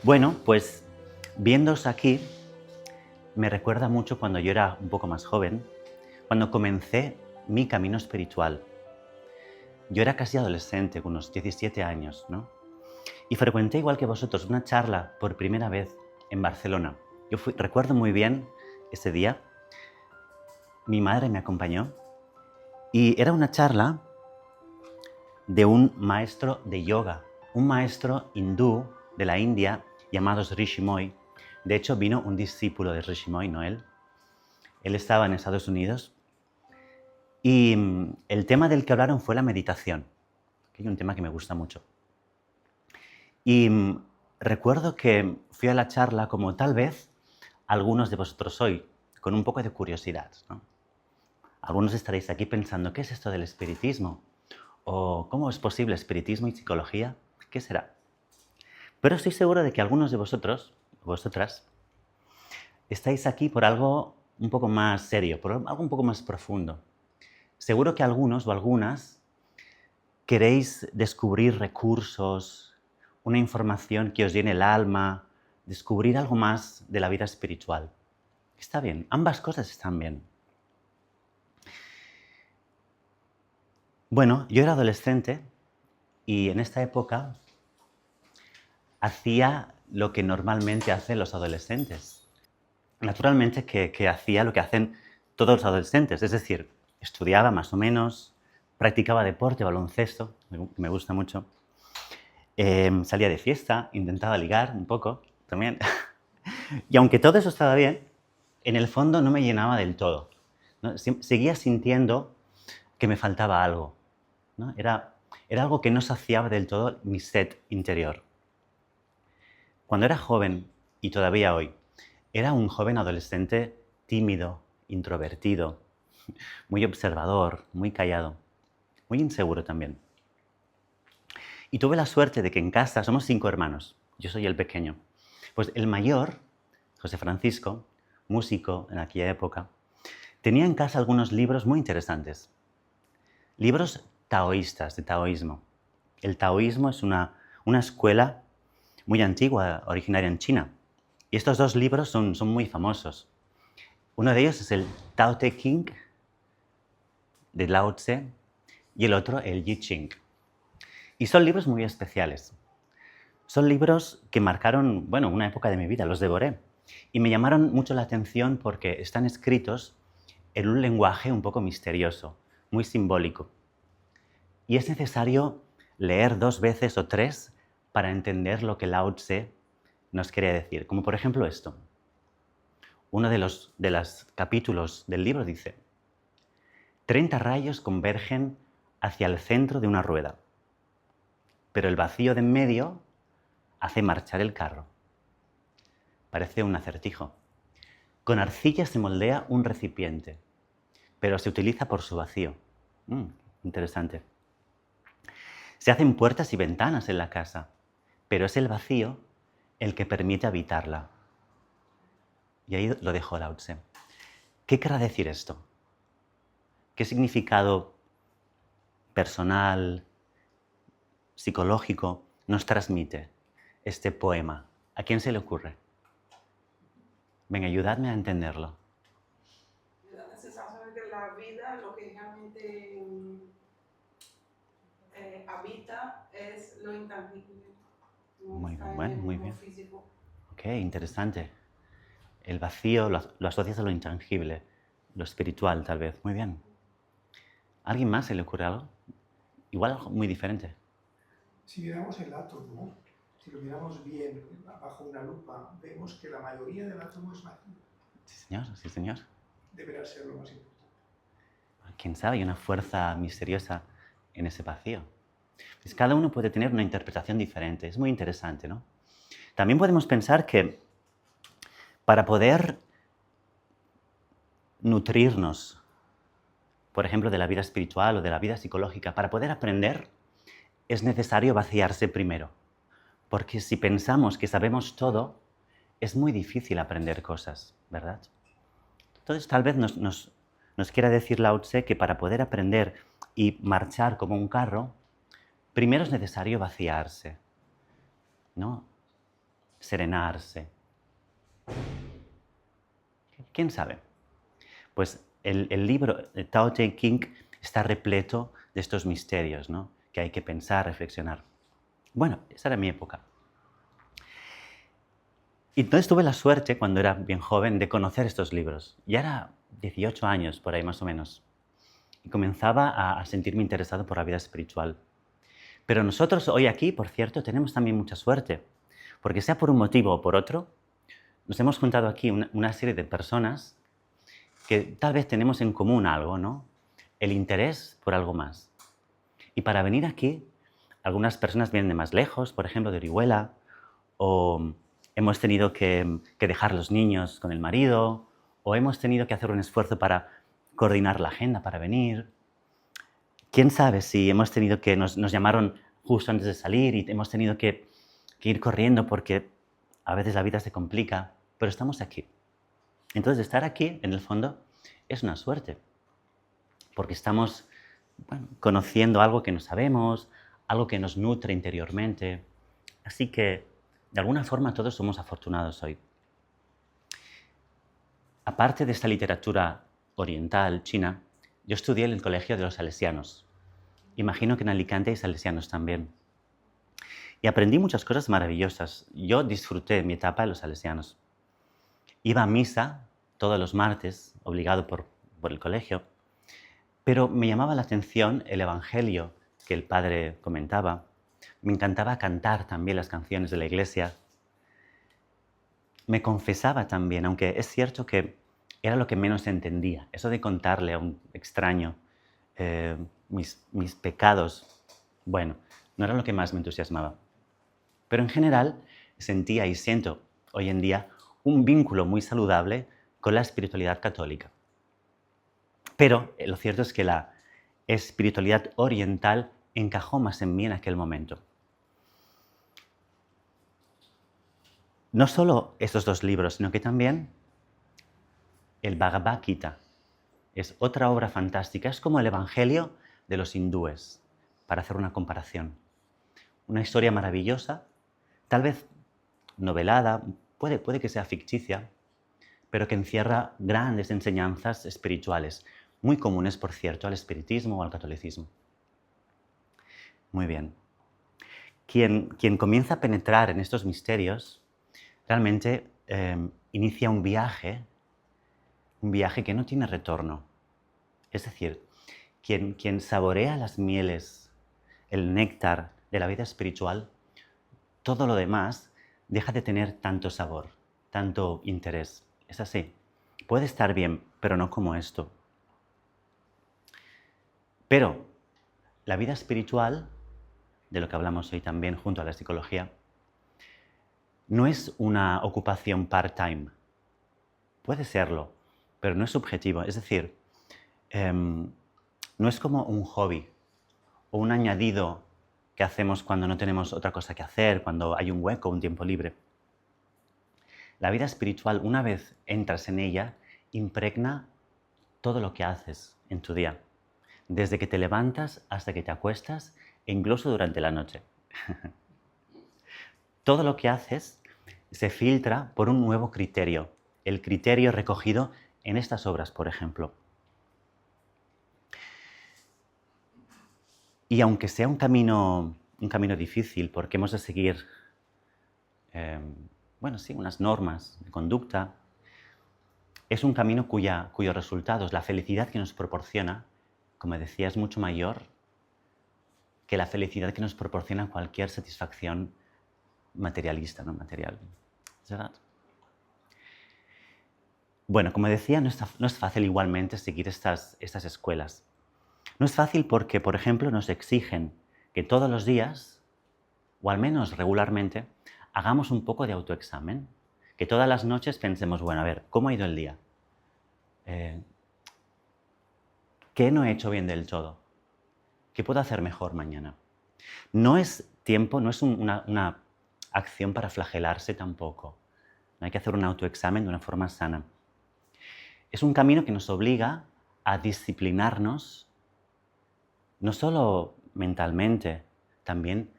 Bueno, pues viéndoos aquí me recuerda mucho cuando yo era un poco más joven, cuando comencé mi camino espiritual. Yo era casi adolescente, con unos 17 años, ¿no? Y frecuenté, igual que vosotros, una charla por primera vez en Barcelona. Recuerdo muy bien ese día, mi madre me acompañó y era una charla de un maestro de yoga, un maestro hindú de la India llamado Rishi Moy. De hecho, vino un discípulo de Rishi Moy, no él. Él estaba en Estados Unidos y el tema del que hablaron fue la meditación, que es un tema que me gusta mucho. Y recuerdo que fui a la charla como tal vez algunos de vosotros hoy, con un poco de curiosidad, ¿no? Algunos estaréis aquí pensando, ¿qué es esto del espiritismo? ¿O cómo es posible espiritismo y psicología? ¿Qué será? Pero estoy seguro de que algunos de vosotros, vosotras, estáis aquí por algo un poco más serio, por algo un poco más profundo. Seguro que algunos o algunas queréis descubrir recursos, una información que os llene el alma, descubrir algo más de la vida espiritual. Está bien, ambas cosas están bien. Bueno, yo era adolescente y en esta época hacía lo que normalmente hacen los adolescentes. Naturalmente que hacía lo que hacen todos los adolescentes, es decir, estudiaba más o menos, practicaba deporte, baloncesto, me gusta mucho, salía de fiesta, intentaba ligar un poco también. Y aunque todo eso estaba bien, en el fondo no me llenaba del todo, ¿no? Seguía sintiendo que me faltaba algo, ¿no? Era algo que no saciaba del todo mi sed interior. Cuando era joven, y todavía hoy, era un joven adolescente tímido, introvertido, muy observador, muy callado, muy inseguro también. Y tuve la suerte de que en casa somos 5 hermanos, yo soy el pequeño. Pues el mayor, José Francisco, músico en aquella época, tenía en casa algunos libros muy interesantes. Libros taoístas, de taoísmo. El taoísmo es una escuela muy antigua, originaria en China. Y estos dos libros son muy famosos. Uno de ellos es el Tao Te Ching, de Lao Tse, y el otro el I Ching. Y son libros muy especiales. Son libros que marcaron, bueno, una época de mi vida, los devoré. Y me llamaron mucho la atención porque están escritos en un lenguaje un poco misterioso, muy simbólico. Y es necesario leer 2 veces o 3 para entender lo que Lao Tse nos quería decir. Como por ejemplo esto. Uno de los capítulos del libro dice: 30 rayos convergen hacia el centro de una rueda, pero el vacío de en medio hace marchar el carro. Parece un acertijo. Con arcilla se moldea un recipiente, pero se utiliza por su vacío. Interesante. Se hacen puertas y ventanas en la casa, pero es el vacío el que permite habitarla. Y ahí lo dejó Lao Tse. ¿Qué querrá decir esto? ¿Qué significado personal, psicológico nos transmite este poema? ¿A quién se le ocurre? Venga, ayudadme a entenderlo. La sensación de que la vida, lo que realmente habita es lo intangible, no Muy está bien, en bueno, el muy mundo bien. físico. Ok, interesante. El vacío lo asocias a lo intangible, lo espiritual tal vez. Muy bien. ¿A alguien más se le ocurre algo? Igual algo muy diferente. Si miramos el átomo, si lo miramos bien bajo una lupa, vemos que la mayoría del átomo es vacío. Sí, señor, sí, señor. Deberá ser lo más importante. ¿Quién sabe? Hay una fuerza misteriosa en ese vacío. Pues cada uno puede tener una interpretación diferente. Es muy interesante, ¿no? También podemos pensar que para poder nutrirnos, por ejemplo, de la vida espiritual o de la vida psicológica, para poder aprender, es necesario vaciarse primero. Porque si pensamos que sabemos todo, es muy difícil aprender cosas, ¿verdad? Entonces, tal vez nos quiera decir Lao Tse que para poder aprender y marchar como un carro, primero es necesario vaciarse, ¿no? serenarse. ¿Quién sabe? Pues el libro de Tao Te Ching está repleto de estos misterios, ¿no? Que hay que pensar, reflexionar. Bueno, esa era mi época. Y entonces tuve la suerte, cuando era bien joven, de conocer estos libros. Ya era 18 años, por ahí más o menos. Y comenzaba a sentirme interesado por la vida espiritual. Pero nosotros hoy aquí, por cierto, tenemos también mucha suerte. Porque sea por un motivo o por otro, nos hemos juntado aquí una serie de personas que tal vez tenemos en común algo, ¿no? El interés por algo más. Y para venir aquí, algunas personas vienen de más lejos, por ejemplo, de Orihuela, o hemos tenido que dejar los niños con el marido, o hemos tenido que hacer un esfuerzo para coordinar la agenda para venir. ¿Quién sabe si hemos tenido que nos llamaron justo antes de salir y hemos tenido que ir corriendo porque a veces la vida se complica, pero estamos aquí. Entonces, estar aquí, en el fondo, es una suerte, porque estamos conociendo algo que no sabemos, algo que nos nutre interiormente. Así que, de alguna forma, todos somos afortunados hoy. Aparte de esta literatura oriental, china, yo estudié en el colegio de los salesianos. Imagino que en Alicante hay salesianos también. Y aprendí muchas cosas maravillosas. Yo disfruté mi etapa de los salesianos. Iba a misa todos los martes, obligado por el colegio, pero me llamaba la atención el evangelio que el padre comentaba. Me encantaba cantar también las canciones de la iglesia. Me confesaba también, aunque es cierto que era lo que menos entendía. Eso de contarle a un extraño mis pecados, bueno, no era lo que más me entusiasmaba. Pero en general sentía y siento hoy en día un vínculo muy saludable con la espiritualidad católica. Pero lo cierto es que la espiritualidad oriental encajó más en mí en aquel momento. No solo estos dos libros, sino que también el Bhagavad Gita es otra obra fantástica. Es como el Evangelio de los hindúes, para hacer una comparación. Una historia maravillosa, tal vez novelada, puede que sea ficticia, pero que encierra grandes enseñanzas espirituales, muy comunes, por cierto, al espiritismo o al catolicismo. Muy bien. Quien comienza a penetrar en estos misterios realmente inicia un viaje que no tiene retorno. Es decir, quien saborea las mieles, el néctar de la vida espiritual, todo lo demás deja de tener tanto sabor, tanto interés. Es así. Puede estar bien, pero no como esto. Pero la vida espiritual, de lo que hablamos hoy también junto a la psicología, no es una ocupación part-time. Puede serlo, pero no es subjetivo. Es decir, no es como un hobby o un añadido que hacemos cuando no tenemos otra cosa que hacer, cuando hay un hueco, un tiempo libre. La vida espiritual, una vez entras en ella, impregna todo lo que haces en tu día, desde que te levantas hasta que te acuestas e incluso durante la noche. Todo lo que haces se filtra por un nuevo criterio, el criterio recogido en estas obras, por ejemplo. Y aunque sea un camino difícil, porque hemos de seguir unas normas de conducta, es un camino cuyos resultados, la felicidad que nos proporciona, como decía, es mucho mayor que la felicidad que nos proporciona cualquier satisfacción materialista, ¿no? Material. ¿Es verdad? Bueno, como decía, no es fácil igualmente seguir estas escuelas. No es fácil porque, por ejemplo, nos exigen que todos los días, o al menos regularmente, hagamos un poco de autoexamen. Que todas las noches pensemos, bueno, a ver, ¿cómo ha ido el día? ¿Qué no he hecho bien del todo? ¿Qué puedo hacer mejor mañana? No es tiempo, no es una acción para flagelarse tampoco. No hay que hacer un autoexamen de una forma sana. Es un camino que nos obliga a disciplinarnos, no solo mentalmente, también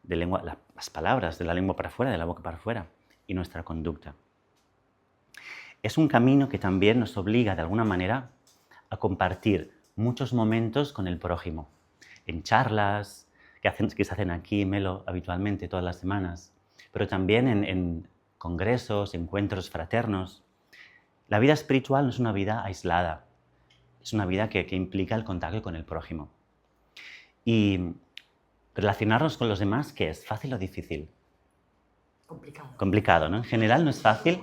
de las palabras, de la lengua para afuera, de la boca para afuera. y nuestra conducta. Es un camino que también nos obliga, de alguna manera, a compartir muchos momentos con el prójimo, en charlas que se hacen aquí en Melo habitualmente todas las semanas, pero también en congresos, encuentros fraternos. La vida espiritual no es una vida aislada, es una vida que implica el contacto con el prójimo. Y relacionarnos con los demás, ¿qué es? ¿Fácil o difícil? Complicado. Complicado, ¿no? En general no es fácil.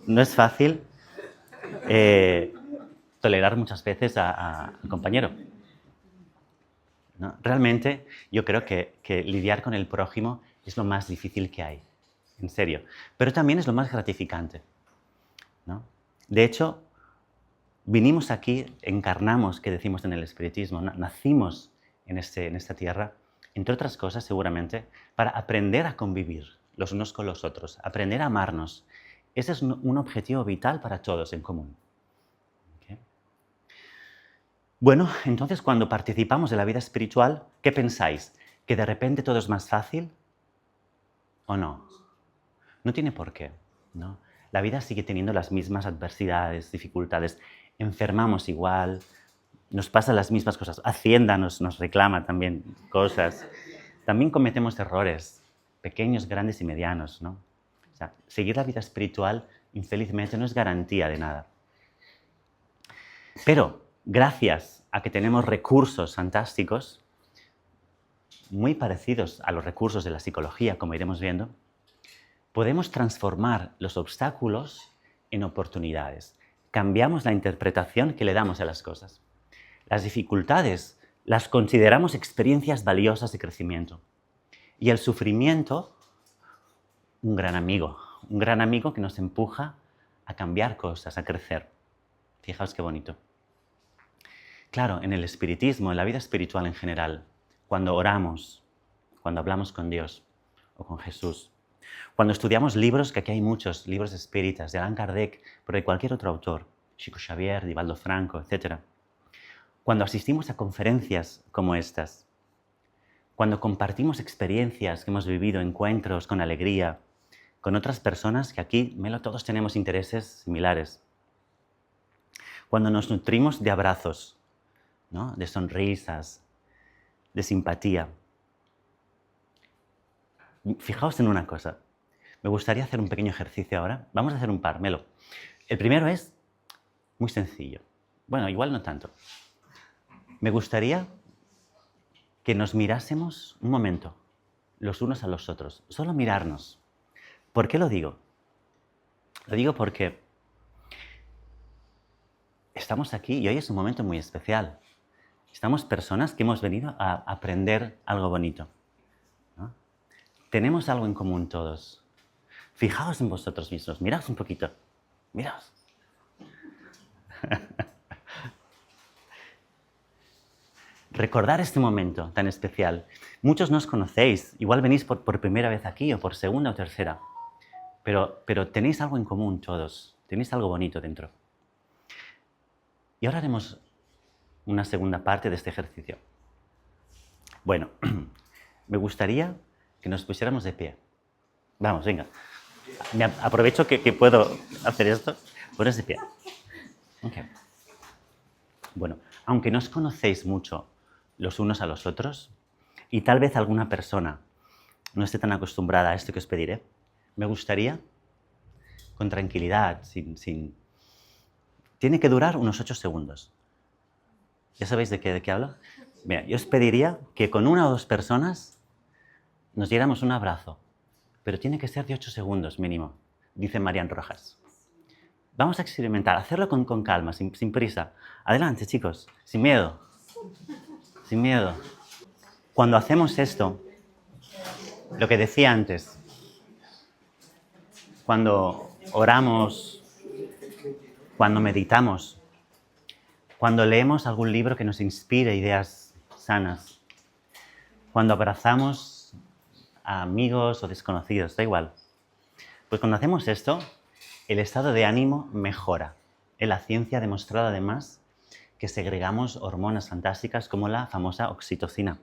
No es fácil tolerar muchas veces al compañero, ¿no? Realmente yo creo que lidiar con el prójimo es lo más difícil que hay, en serio. Pero también es lo más gratificante, ¿no? De hecho, vinimos aquí, encarnamos, que decimos en el espiritismo, nacimos en esta tierra, entre otras cosas seguramente, para aprender a convivir los unos con los otros, aprender a amarnos. Ese es un objetivo vital para todos en común. ¿Okay? Bueno, entonces cuando participamos de la vida espiritual, ¿qué pensáis? ¿Que de repente todo es más fácil o no? No tiene por qué, ¿no? La vida sigue teniendo las mismas adversidades, dificultades. Enfermamos igual, nos pasan las mismas cosas. Hacienda nos reclama también cosas. También cometemos errores, pequeños, grandes y medianos, ¿no? O sea, seguir la vida espiritual, infelizmente, no es garantía de nada. Pero, gracias a que tenemos recursos fantásticos, muy parecidos a los recursos de la psicología, como iremos viendo, podemos transformar los obstáculos en oportunidades. Cambiamos la interpretación que le damos a las cosas. Las dificultades las consideramos experiencias valiosas de crecimiento. Y el sufrimiento, un gran amigo que nos empuja a cambiar cosas, a crecer. Fijaos qué bonito. Claro, en el espiritismo, en la vida espiritual en general, cuando oramos, cuando hablamos con Dios o con Jesús, cuando estudiamos libros, que aquí hay muchos, libros espíritas, de Allan Kardec, pero de cualquier otro autor, Chico Xavier, Divaldo Franco, etc. Cuando asistimos a conferencias como estas, cuando compartimos experiencias que hemos vivido, encuentros con alegría, con otras personas que aquí, Melo, todos tenemos intereses similares. Cuando nos nutrimos de abrazos, ¿no? De sonrisas, de simpatía. Fijaos en una cosa. Me gustaría hacer un pequeño ejercicio ahora. Vamos a hacer un par, Melo. El primero es muy sencillo. Bueno, igual no tanto. Me gustaría que nos mirásemos un momento, los unos a los otros. Solo mirarnos. ¿Por qué lo digo? Lo digo porque estamos aquí y hoy es un momento muy especial. Estamos personas que hemos venido a aprender algo bonito, ¿no? Tenemos algo en común todos. Fijaos en vosotros mismos, miraos un poquito, miraos. Recordar este momento tan especial. Muchos no os conocéis, igual venís por primera vez aquí o por segunda o tercera, pero tenéis algo en común todos, tenéis algo bonito dentro. Y ahora haremos una segunda parte de este ejercicio. Bueno, me gustaría que nos pusiéramos de pie. Vamos, venga. Me aprovecho que puedo hacer esto. Poneros de pie. Okay. Bueno, aunque no os conocéis mucho los unos a los otros, y tal vez alguna persona no esté tan acostumbrada a esto que os pediré, me gustaría, con tranquilidad, Tiene que durar unos 8 segundos. ¿Ya sabéis de qué hablo? Mira, yo os pediría que con una o dos personas nos diéramos un abrazo, pero tiene que ser de 8 segundos mínimo, dice Marian Rojas. Vamos a experimentar, hacerlo con calma, sin prisa. Adelante, chicos, sin miedo. Sin miedo. Cuando hacemos esto, lo que decía antes, cuando oramos, cuando meditamos, cuando leemos algún libro que nos inspire ideas sanas, cuando abrazamos a amigos o desconocidos, da igual. Pues cuando hacemos esto, el estado de ánimo mejora. En la ciencia ha demostrado además que segregamos hormonas fantásticas como la famosa oxitocina.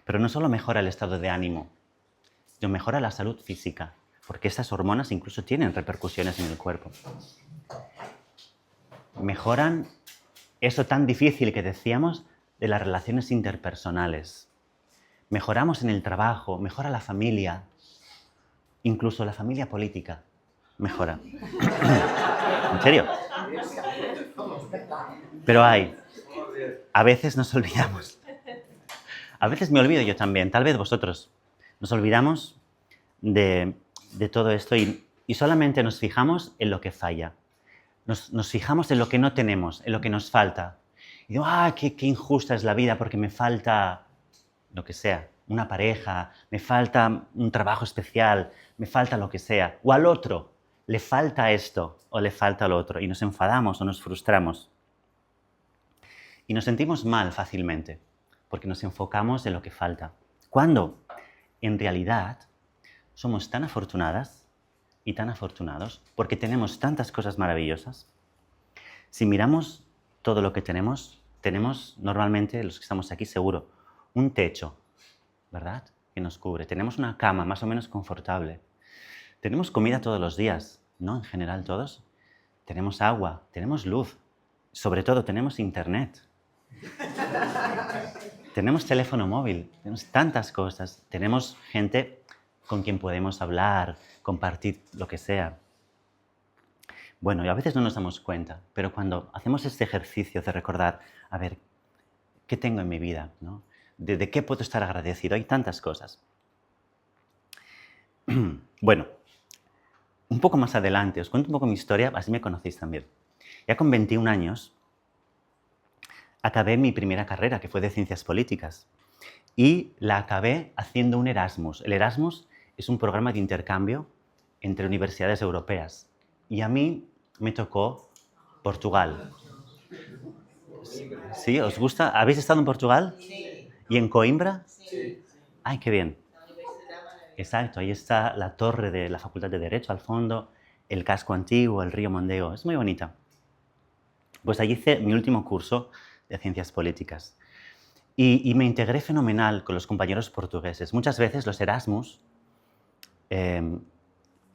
Pero no solo mejora el estado de ánimo, sino mejora la salud física. porque estas hormonas incluso tienen repercusiones en el cuerpo. Mejoran eso tan difícil que decíamos de las relaciones interpersonales. Mejoramos en el trabajo, mejora la familia, incluso la familia política mejora. ¿En serio? Pero a veces nos olvidamos. A veces me olvido yo también, tal vez vosotros. Nos olvidamos de todo esto y solamente nos fijamos en lo que falla. Nos fijamos en lo que no tenemos, en lo que nos falta. Y digo, qué injusta es la vida porque me falta lo que sea, una pareja, me falta un trabajo especial, me falta lo que sea. O al otro le falta esto o le falta lo otro y nos enfadamos o nos frustramos. Y nos sentimos mal fácilmente porque nos enfocamos en lo que falta. Cuando en realidad somos tan afortunadas y tan afortunados porque tenemos tantas cosas maravillosas. Si miramos todo lo que tenemos normalmente, los que estamos aquí seguro, un techo, ¿verdad? Que nos cubre. Tenemos una cama más o menos confortable. Tenemos comida todos los días, ¿no? En general todos. Tenemos agua, tenemos luz. Sobre todo tenemos internet. Tenemos teléfono móvil, tenemos tantas cosas. Tenemos gente con quien podemos hablar, compartir lo que sea. Bueno, y a veces no nos damos cuenta, pero cuando hacemos este ejercicio de recordar, a ver, ¿qué tengo en mi vida? ¿No? ¿De qué puedo estar agradecido? Hay tantas cosas. Bueno, un poco más adelante, os cuento un poco mi historia, así me conocéis también. Ya con 21 años, acabé mi primera carrera, que fue de Ciencias Políticas, y la acabé haciendo un Erasmus. El Erasmus es un programa de intercambio entre universidades europeas. Y a mí me tocó Portugal. ¿Sí? ¿Os gusta? ¿Habéis estado en Portugal? Sí. ¿Y en Coimbra? Sí. ¡Ay, qué bien! La Universidad Maravillosa. Exacto, ahí está la torre de la Facultad de Derecho al fondo, el casco antiguo, el río Mondego. Es muy bonita. Pues allí hice mi último curso de Ciencias Políticas. Y me integré fenomenal con los compañeros portugueses. Muchas veces los Erasmus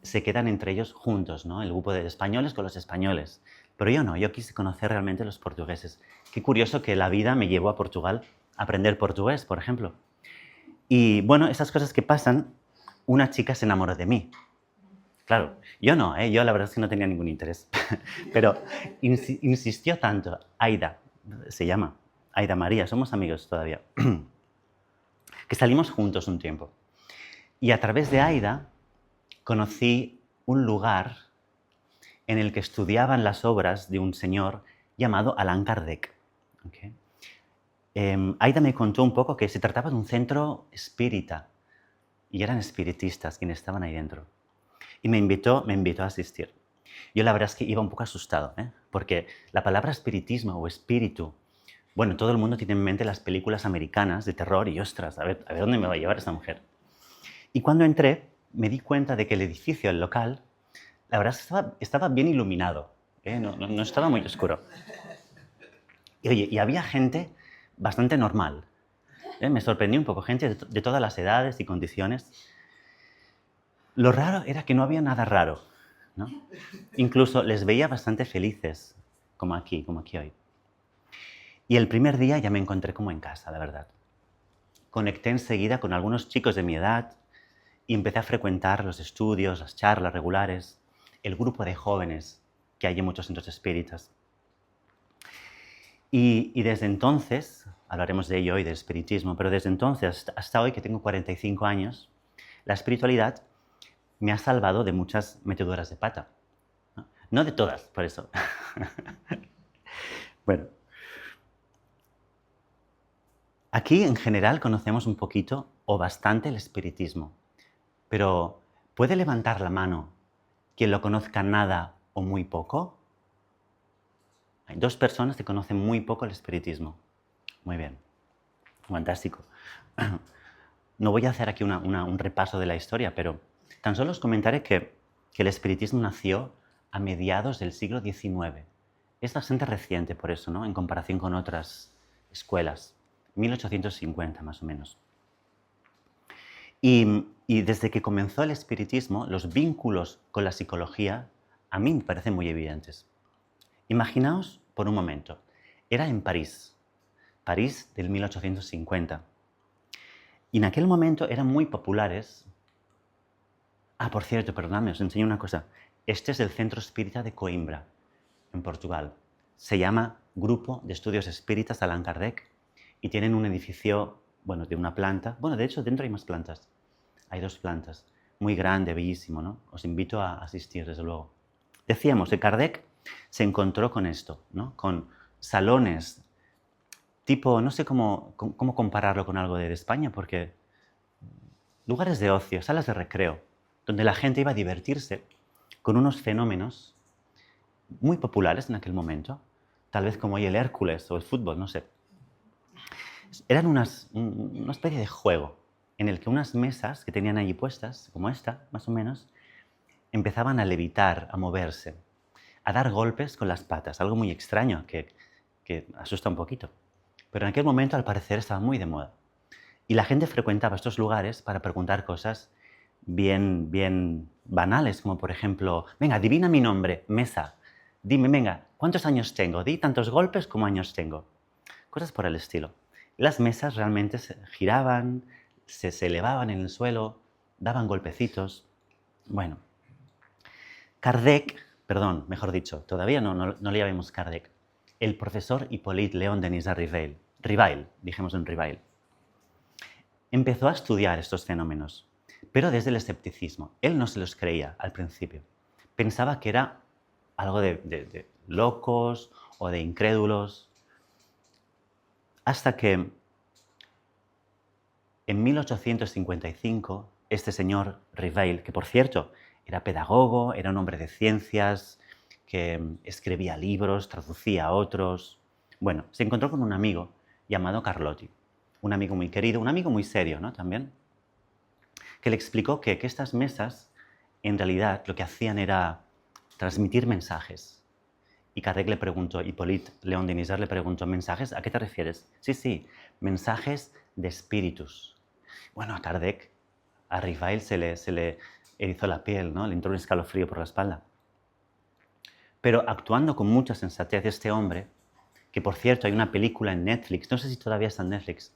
se quedan entre ellos juntos, ¿no? El grupo de españoles con los españoles. Pero yo no, yo quise conocer realmente a los portugueses. Qué curioso que la vida me llevó a Portugal a aprender portugués, por ejemplo. Y bueno, esas cosas que pasan, una chica se enamoró de mí. Claro, yo no, yo la verdad es que no tenía ningún interés. Pero insistió tanto, Aida, se llama, Aida María, somos amigos todavía, que salimos juntos un tiempo. Y a través de Aida conocí un lugar en el que estudiaban las obras de un señor llamado Allan Kardec. ¿Okay? Aida me contó un poco que se trataba de un centro espírita y eran espiritistas quienes estaban ahí dentro. Y me invitó a asistir. Yo la verdad es que iba un poco asustado, porque la palabra espiritismo o espíritu, bueno, todo el mundo tiene en mente las películas americanas de terror y ostras, a ver dónde me va a llevar esta mujer. Y cuando entré, me di cuenta de que el edificio, el local, la verdad es que estaba bien iluminado, no estaba muy oscuro. Y oye, y había gente bastante normal. Me sorprendió un poco, gente de todas las edades y condiciones. Lo raro era que no había nada raro, ¿no? Incluso les veía bastante felices, como aquí hoy. Y el primer día ya me encontré como en casa, la verdad. Conecté enseguida con algunos chicos de mi edad y empecé a frecuentar los estudios, las charlas regulares, el grupo de jóvenes que hay en muchos centros espíritas. Y desde entonces, hablaremos de ello hoy, del espiritismo, pero desde entonces hasta hoy, que tengo 45 años, la espiritualidad me ha salvado de muchas meteduras de pata. No de todas, por eso. Bueno. Aquí, en general, conocemos un poquito o bastante el espiritismo. Pero, ¿puede levantar la mano quien lo conozca nada o muy poco? Hay 2 personas que conocen muy poco el espiritismo. Muy bien. Fantástico. No voy a hacer aquí un repaso de la historia, pero tan solo os comentaré que el espiritismo nació a mediados del siglo XIX. Es bastante reciente por eso, ¿no? En comparación con otras escuelas. 1850 más o menos. Y Y desde que comenzó el espiritismo, los vínculos con la psicología a mí me parecen muy evidentes. Imaginaos por un momento, era en París del 1850. Y en aquel momento eran muy populares. Ah, por cierto, perdonadme, os enseño una cosa. Este es el Centro Espírita de Coimbra, en Portugal. Se llama Grupo de Estudios Espíritas Allan Kardec y tienen un edificio, bueno, de una planta. Bueno, de hecho, dentro hay más plantas. Hay 2 plantas. Muy grande, bellísimo, ¿no? Os invito a asistir, desde luego. Decíamos que Kardec se encontró con esto, ¿no? Con salones tipo, no sé cómo compararlo con algo de España, porque lugares de ocio, salas de recreo, donde la gente iba a divertirse con unos fenómenos muy populares en aquel momento, tal vez como hoy el Hércules o el fútbol, no sé. Eran una especie de juego en el que unas mesas que tenían allí puestas, como esta, más o menos, empezaban a levitar, a moverse, a dar golpes con las patas, algo muy extraño que asusta un poquito. Pero en aquel momento, al parecer, estaba muy de moda. Y la gente frecuentaba estos lugares para preguntar cosas bien banales, como por ejemplo, venga, adivina mi nombre, mesa. Dime, venga, ¿cuántos años tengo? Di tantos golpes como años tengo. Cosas por el estilo. Las mesas realmente se giraban, se elevaban en el suelo, daban golpecitos. Bueno, Kardec, perdón, mejor dicho, todavía no le llamemos Kardec, el profesor Hippolyte Léon Denis Rivail, dijimos en Rivail, empezó a estudiar estos fenómenos, pero desde el escepticismo. Él no se los creía al principio. Pensaba que era algo de locos o de incrédulos, hasta que en 1855 este señor Rivail, que por cierto era pedagogo, era un hombre de ciencias, que escribía libros, traducía a otros. Bueno, se encontró con un amigo llamado Carlotti, un amigo muy querido, un amigo muy serio, ¿no? También, que le explicó que estas mesas, en realidad, lo que hacían era transmitir mensajes. Y Kardec le preguntó, Hippolyte Léon Denis le preguntó, ¿mensajes? ¿A qué te refieres? Sí, mensajes de espíritus. Bueno, a Kardec, a Rivail se le erizó la piel, ¿no? Le entró un escalofrío por la espalda. Pero actuando con mucha sensatez, este hombre, que por cierto hay una película en Netflix, no sé si todavía está en Netflix,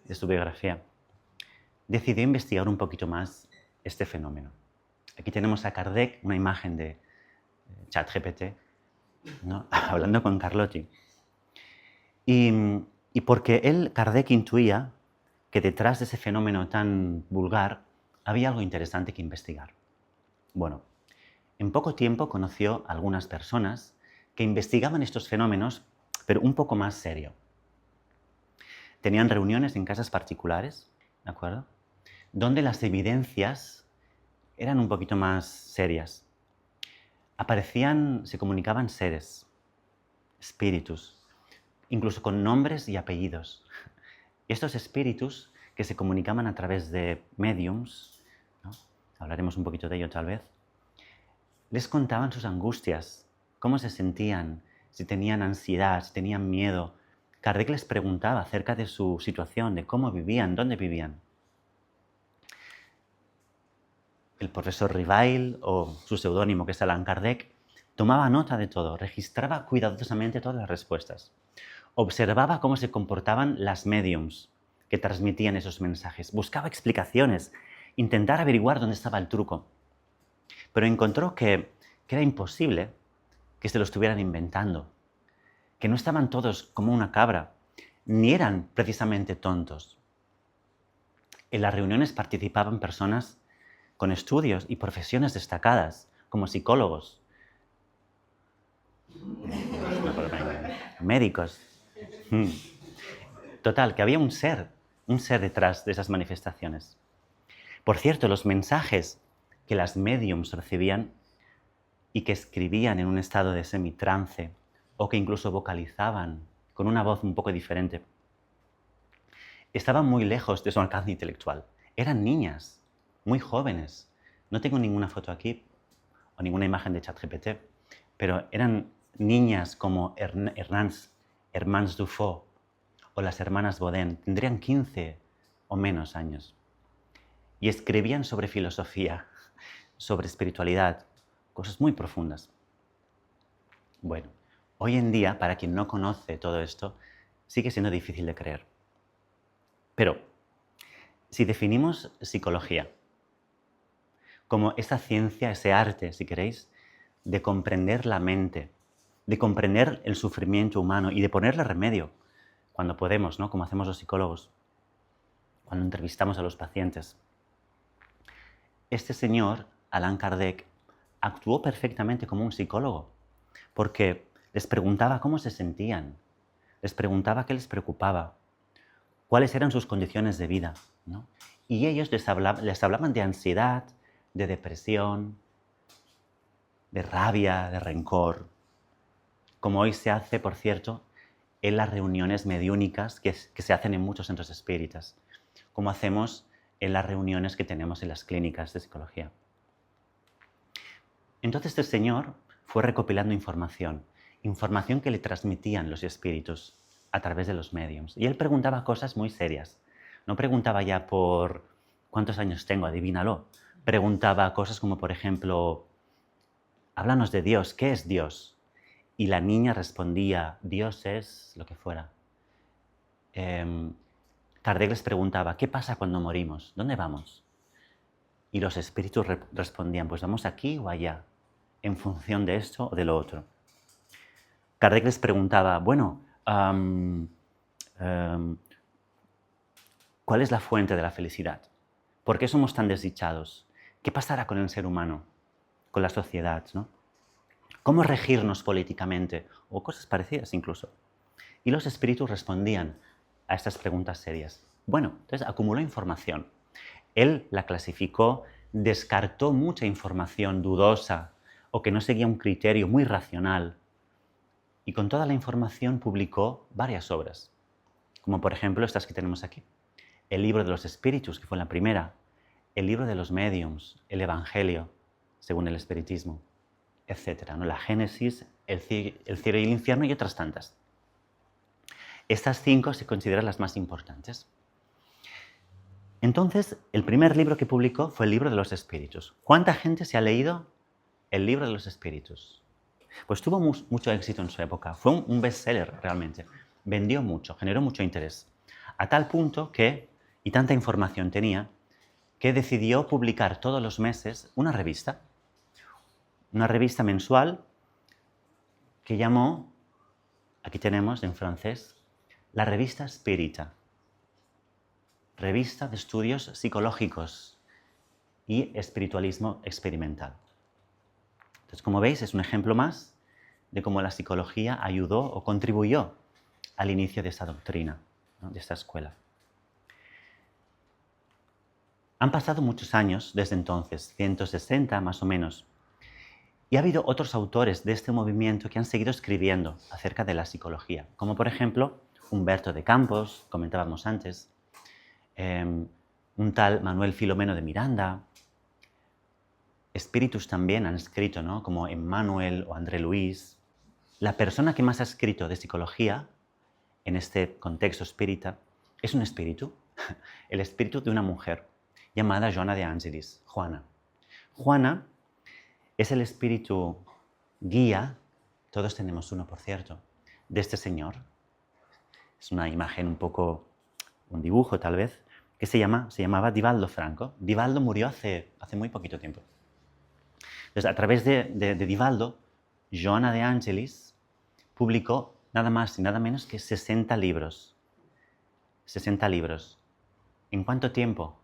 de su biografía, decidió investigar un poquito más este fenómeno. Aquí tenemos a Kardec, una imagen de ChatGPT, ¿no? Hablando con Carlotti. Y porque Kardec intuía que detrás de ese fenómeno tan vulgar había algo interesante que investigar. Bueno, en poco tiempo conoció a algunas personas que investigaban estos fenómenos, pero un poco más serio. Tenían reuniones en casas particulares, ¿de acuerdo? Donde las evidencias eran un poquito más serias. Se comunicaban seres, espíritus, incluso con nombres y apellidos. Y estos espíritus que se comunicaban a través de mediums, ¿no? Hablaremos un poquito de ello tal vez, les contaban sus angustias, cómo se sentían, si tenían ansiedad, si tenían miedo. Kardec les preguntaba acerca de su situación, de cómo vivían, dónde vivían. El profesor Rivail, o su seudónimo que es Allan Kardec, tomaba nota de todo, registraba cuidadosamente todas las respuestas. Observaba cómo se comportaban las médiums que transmitían esos mensajes. Buscaba explicaciones, intentaba averiguar dónde estaba el truco. Pero encontró que era imposible que se lo estuvieran inventando, que no estaban todos como una cabra, ni eran precisamente tontos. En las reuniones participaban personas con estudios y profesiones destacadas, como psicólogos, médicos. Total, que había un ser detrás de esas manifestaciones. Por cierto, los mensajes que las médiums recibían y que escribían en un estado de semitrance o que incluso vocalizaban con una voz un poco diferente, estaban muy lejos de su alcance intelectual. Eran niñas, muy jóvenes. No tengo ninguna foto aquí o ninguna imagen de ChatGPT, pero eran niñas como Hermans Dufault o las hermanas Baudin. Tendrían 15 o menos años. y escribían sobre filosofía, sobre espiritualidad, cosas muy profundas. Bueno, hoy en día, para quien no conoce todo esto, sigue siendo difícil de creer. Pero, si definimos psicología como esa ciencia, ese arte, si queréis, de comprender la mente, de comprender el sufrimiento humano y de ponerle remedio cuando podemos, ¿no? Como hacemos los psicólogos, cuando entrevistamos a los pacientes. Este señor, Allan Kardec, actuó perfectamente como un psicólogo, porque les preguntaba cómo se sentían, les preguntaba qué les preocupaba, cuáles eran sus condiciones de vida, ¿no? Y ellos les hablaban de ansiedad, de depresión, de rabia, de rencor, como hoy se hace, por cierto, en las reuniones mediúnicas que se hacen en muchos centros espíritas, como hacemos en las reuniones que tenemos en las clínicas de psicología. Entonces este señor fue recopilando información que le transmitían los espíritus a través de los médiums. Y él preguntaba cosas muy serias. No preguntaba ya por cuántos años tengo, adivínalo. Preguntaba cosas como, por ejemplo, háblanos de Dios, ¿qué es Dios? Y la niña respondía, Dios es lo que fuera. Kardec les preguntaba, ¿qué pasa cuando morimos? ¿Dónde vamos? Y los espíritus respondían, pues vamos aquí o allá, en función de esto o de lo otro. Kardec les preguntaba, bueno, ¿cuál es la fuente de la felicidad? ¿Por qué somos tan desdichados? ¿Qué pasará con el ser humano, con la sociedad, ¿no? ¿Cómo regirnos políticamente? O cosas parecidas incluso. Y los espíritus respondían a estas preguntas serias. Bueno, entonces acumuló información. Él la clasificó, descartó mucha información dudosa o que no seguía un criterio muy racional. Y con toda la información publicó varias obras, como por ejemplo estas que tenemos aquí. El libro de los espíritus, que fue la primera. El libro de los médiums, el Evangelio, según el espiritismo, etc., ¿no? La Génesis, el cielo y el infierno y otras tantas. Estas 5 se consideran las más importantes. Entonces, el primer libro que publicó fue el libro de los espíritus. ¿Cuánta gente se ha leído el libro de los espíritus? Pues tuvo mucho éxito en su época. Fue un bestseller realmente. Vendió mucho, generó mucho interés. A tal punto que, y tanta información tenía, que decidió publicar todos los meses una revista mensual que llamó, aquí tenemos en francés, la revista Spirita, revista de estudios psicológicos y espiritualismo experimental. Entonces, como veis, es un ejemplo más de cómo la psicología ayudó o contribuyó al inicio de esta doctrina, ¿no? De esta escuela. Han pasado muchos años desde entonces, 160 más o menos, y ha habido otros autores de este movimiento que han seguido escribiendo acerca de la psicología, como por ejemplo Humberto de Campos, comentábamos antes, un tal Manuel Filomeno de Miranda. Espíritus también han escrito, ¿no? Como Emmanuel o André Luis. La persona que más ha escrito de psicología en este contexto espírita es un espíritu, el espíritu de una mujer llamada Joana de Angelis, Juana. Juana es el espíritu guía, todos tenemos uno por cierto, de este señor. Es una imagen un poco, un dibujo tal vez, que se llamaba Divaldo Franco. Divaldo murió hace muy poquito tiempo. Entonces, a través de Divaldo, Joana de Angelis publicó nada más y nada menos que 60 libros. 60 libros. ¿En cuánto tiempo?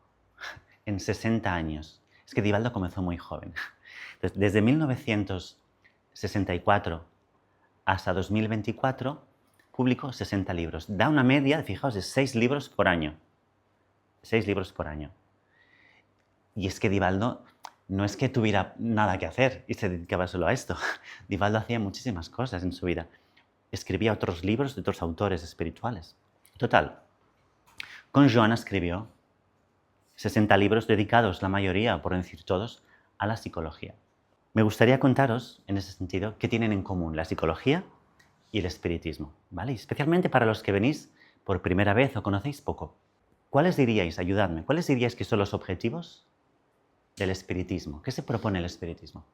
En 60 años. Es que Divaldo comenzó muy joven. Entonces, desde 1964 hasta 2024 publicó 60 libros. Da una media, fijaos, de 6 libros por año. 6 libros por año. Y es que Divaldo no es que tuviera nada que hacer y se dedicaba solo a esto. Divaldo hacía muchísimas cosas en su vida. Escribía otros libros de otros autores espirituales. Total, con Joana escribió 60 libros dedicados, la mayoría, por no decir todos, a la psicología. Me gustaría contaros, en ese sentido, qué tienen en común la psicología y el espiritismo, ¿vale? Especialmente para los que venís por primera vez o conocéis poco. ¿cuáles diríais, ayudadme, cuáles diríais que son los objetivos del espiritismo? ¿Qué se propone el espiritismo?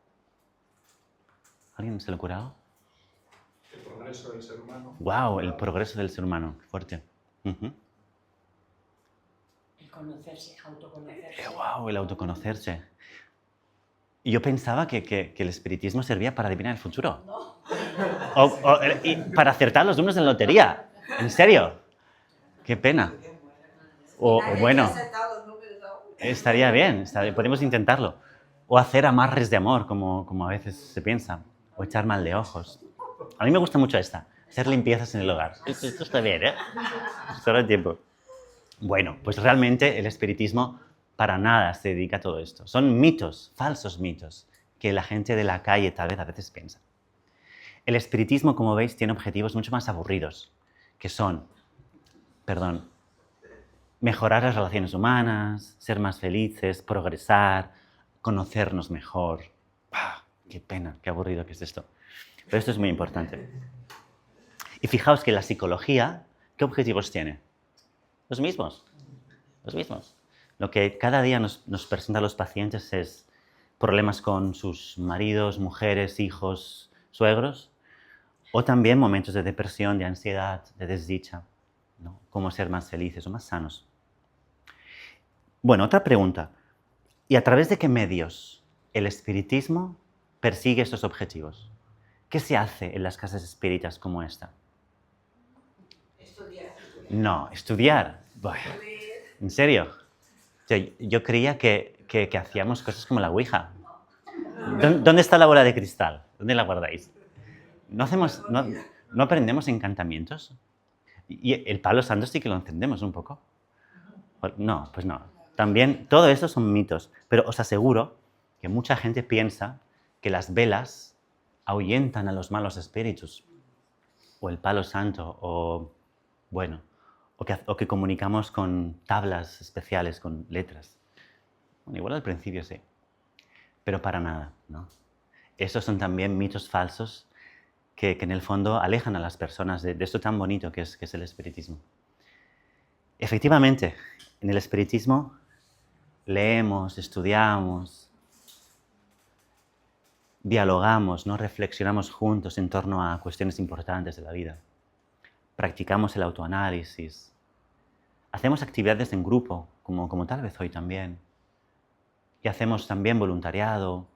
¿Alguien se le ocurre algo? El progreso del ser humano. ¡Wow! El progreso del ser humano. Qué fuerte. El conocerse, autoconocerse. ¡Wow! El autoconocerse. Y yo pensaba que el espiritismo servía para adivinar el futuro. No. Y para acertar los números de la lotería. ¿En serio? ¡Qué pena! O bueno, estaría bien, podemos intentarlo. O hacer amarres de amor, como a veces se piensa. O echar mal de ojos. A mí me gusta mucho esta. Hacer limpiezas en el hogar. Esto está bien, ¿eh? Todo el tiempo. Bueno, pues realmente el espiritismo para nada se dedica a todo esto. Son mitos, falsos mitos, que la gente de la calle tal vez a veces piensa. El espiritismo, como veis, tiene objetivos mucho más aburridos, que son, mejorar las relaciones humanas, ser más felices, progresar, conocernos mejor. ¡Pah! ¡Qué pena! ¡Qué aburrido que es esto! Pero esto es muy importante. Y fijaos que la psicología, ¿qué objetivos tiene? Los mismos. Los mismos. Lo que cada día nos presenta a los pacientes es problemas con sus maridos, mujeres, hijos, suegros, o también momentos de depresión, de ansiedad, de desdicha, ¿no? Cómo ser más felices o más sanos. Bueno, otra pregunta. ¿Y a través de qué medios el espiritismo persigue estos objetivos? ¿Qué se hace en las casas espíritas como esta? Estudiar. No, estudiar. Bueno, ¿en serio? Yo creía que hacíamos cosas como la Ouija. ¿Dónde está la bola de cristal? ¿Dónde la guardáis? ¿No aprendemos encantamientos? Y el palo santo sí que lo encendemos un poco. No, pues no. También, todo eso son mitos. Pero os aseguro que mucha gente piensa que las velas ahuyentan a los malos espíritus. O el palo santo, o que comunicamos con tablas especiales, con letras. Bueno, igual al principio sí, pero para nada, ¿no? Esos son también mitos falsos que en el fondo alejan a las personas de esto tan bonito que es el espiritismo. Efectivamente, en el espiritismo leemos, estudiamos, dialogamos, ¿no? Reflexionamos juntos en torno a cuestiones importantes de la vida. Practicamos el autoanálisis. Hacemos actividades en grupo, como tal vez hoy también. Y hacemos también voluntariado,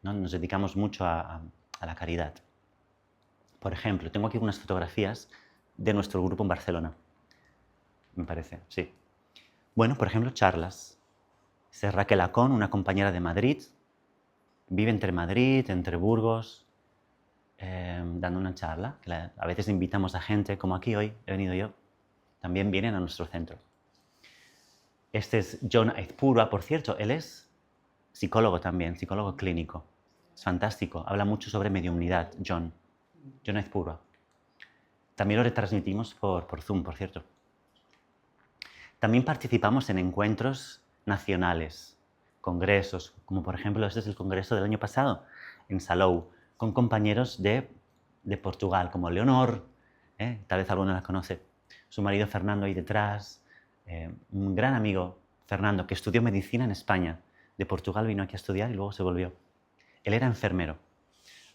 ¿no? Nos dedicamos mucho a la caridad. Por ejemplo, tengo aquí unas fotografías de nuestro grupo en Barcelona. Me parece, sí. Bueno, por ejemplo, charlas. Es Raquel Acón, una compañera de Madrid. Vive entre Madrid, entre Burgos, dando una charla. A veces invitamos a gente, como aquí hoy, he venido yo. También vienen a nuestro centro. Este es John Aizpurua, por cierto, él es psicólogo también, psicólogo clínico. Es fantástico, habla mucho sobre mediumnidad, John Aizpurua. También lo retransmitimos por Zoom, por cierto. También participamos en encuentros nacionales, congresos, como por ejemplo este es el congreso del año pasado, en Salou, con compañeros de Portugal, como Leonor, tal vez alguno la conoce, su marido Fernando ahí detrás, un gran amigo, Fernando, que estudió medicina en España. De Portugal vino aquí a estudiar y luego se volvió. Él era enfermero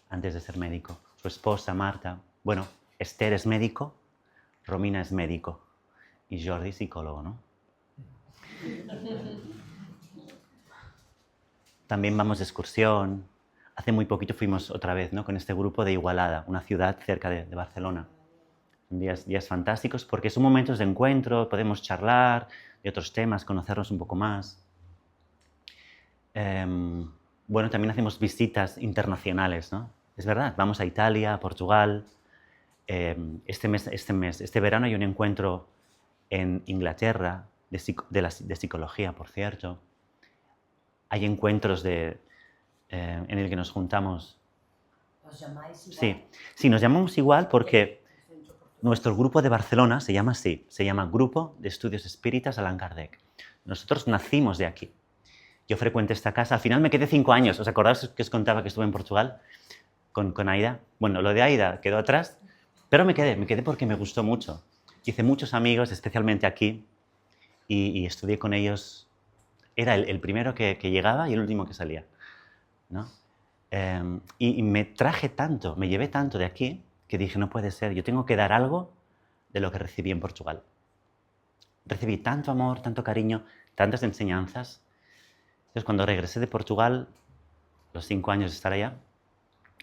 antes de ser médico. Su esposa, Marta, bueno, Esther es médico, Romina es médico y Jordi psicólogo, ¿no? También vamos de excursión. Hace muy poquito fuimos otra vez, ¿no? Con este grupo de Igualada, una ciudad cerca de Barcelona. Días fantásticos porque son momentos de encuentro, podemos charlar de otros temas, conocernos un poco más. Bueno, también hacemos visitas internacionales, ¿no? Es verdad, vamos a Italia, a Portugal. Este verano hay un encuentro en Inglaterra de psicología, por cierto. Hay encuentros en el que nos juntamos. ¿Os llamáis igual? Sí, nos llamamos igual porque nuestro grupo de Barcelona se llama así, se llama Grupo de Estudios Espíritas Allan Kardec. Nosotros nacimos de aquí. Yo frecuenté esta casa, al final me quedé 5 años. ¿Os acordáis que os contaba que estuve en Portugal con Aida? Bueno, lo de Aida quedó atrás, pero me quedé porque me gustó mucho. Hice muchos amigos, especialmente aquí, y estudié con ellos. Era el primero que llegaba y el último que salía, ¿no? Y me traje tanto, me llevé tanto de aquí que dije, no puede ser, yo tengo que dar algo de lo que recibí en Portugal. Recibí tanto amor, tanto cariño, tantas enseñanzas. Entonces, cuando regresé de Portugal, los 5 años de estar allá,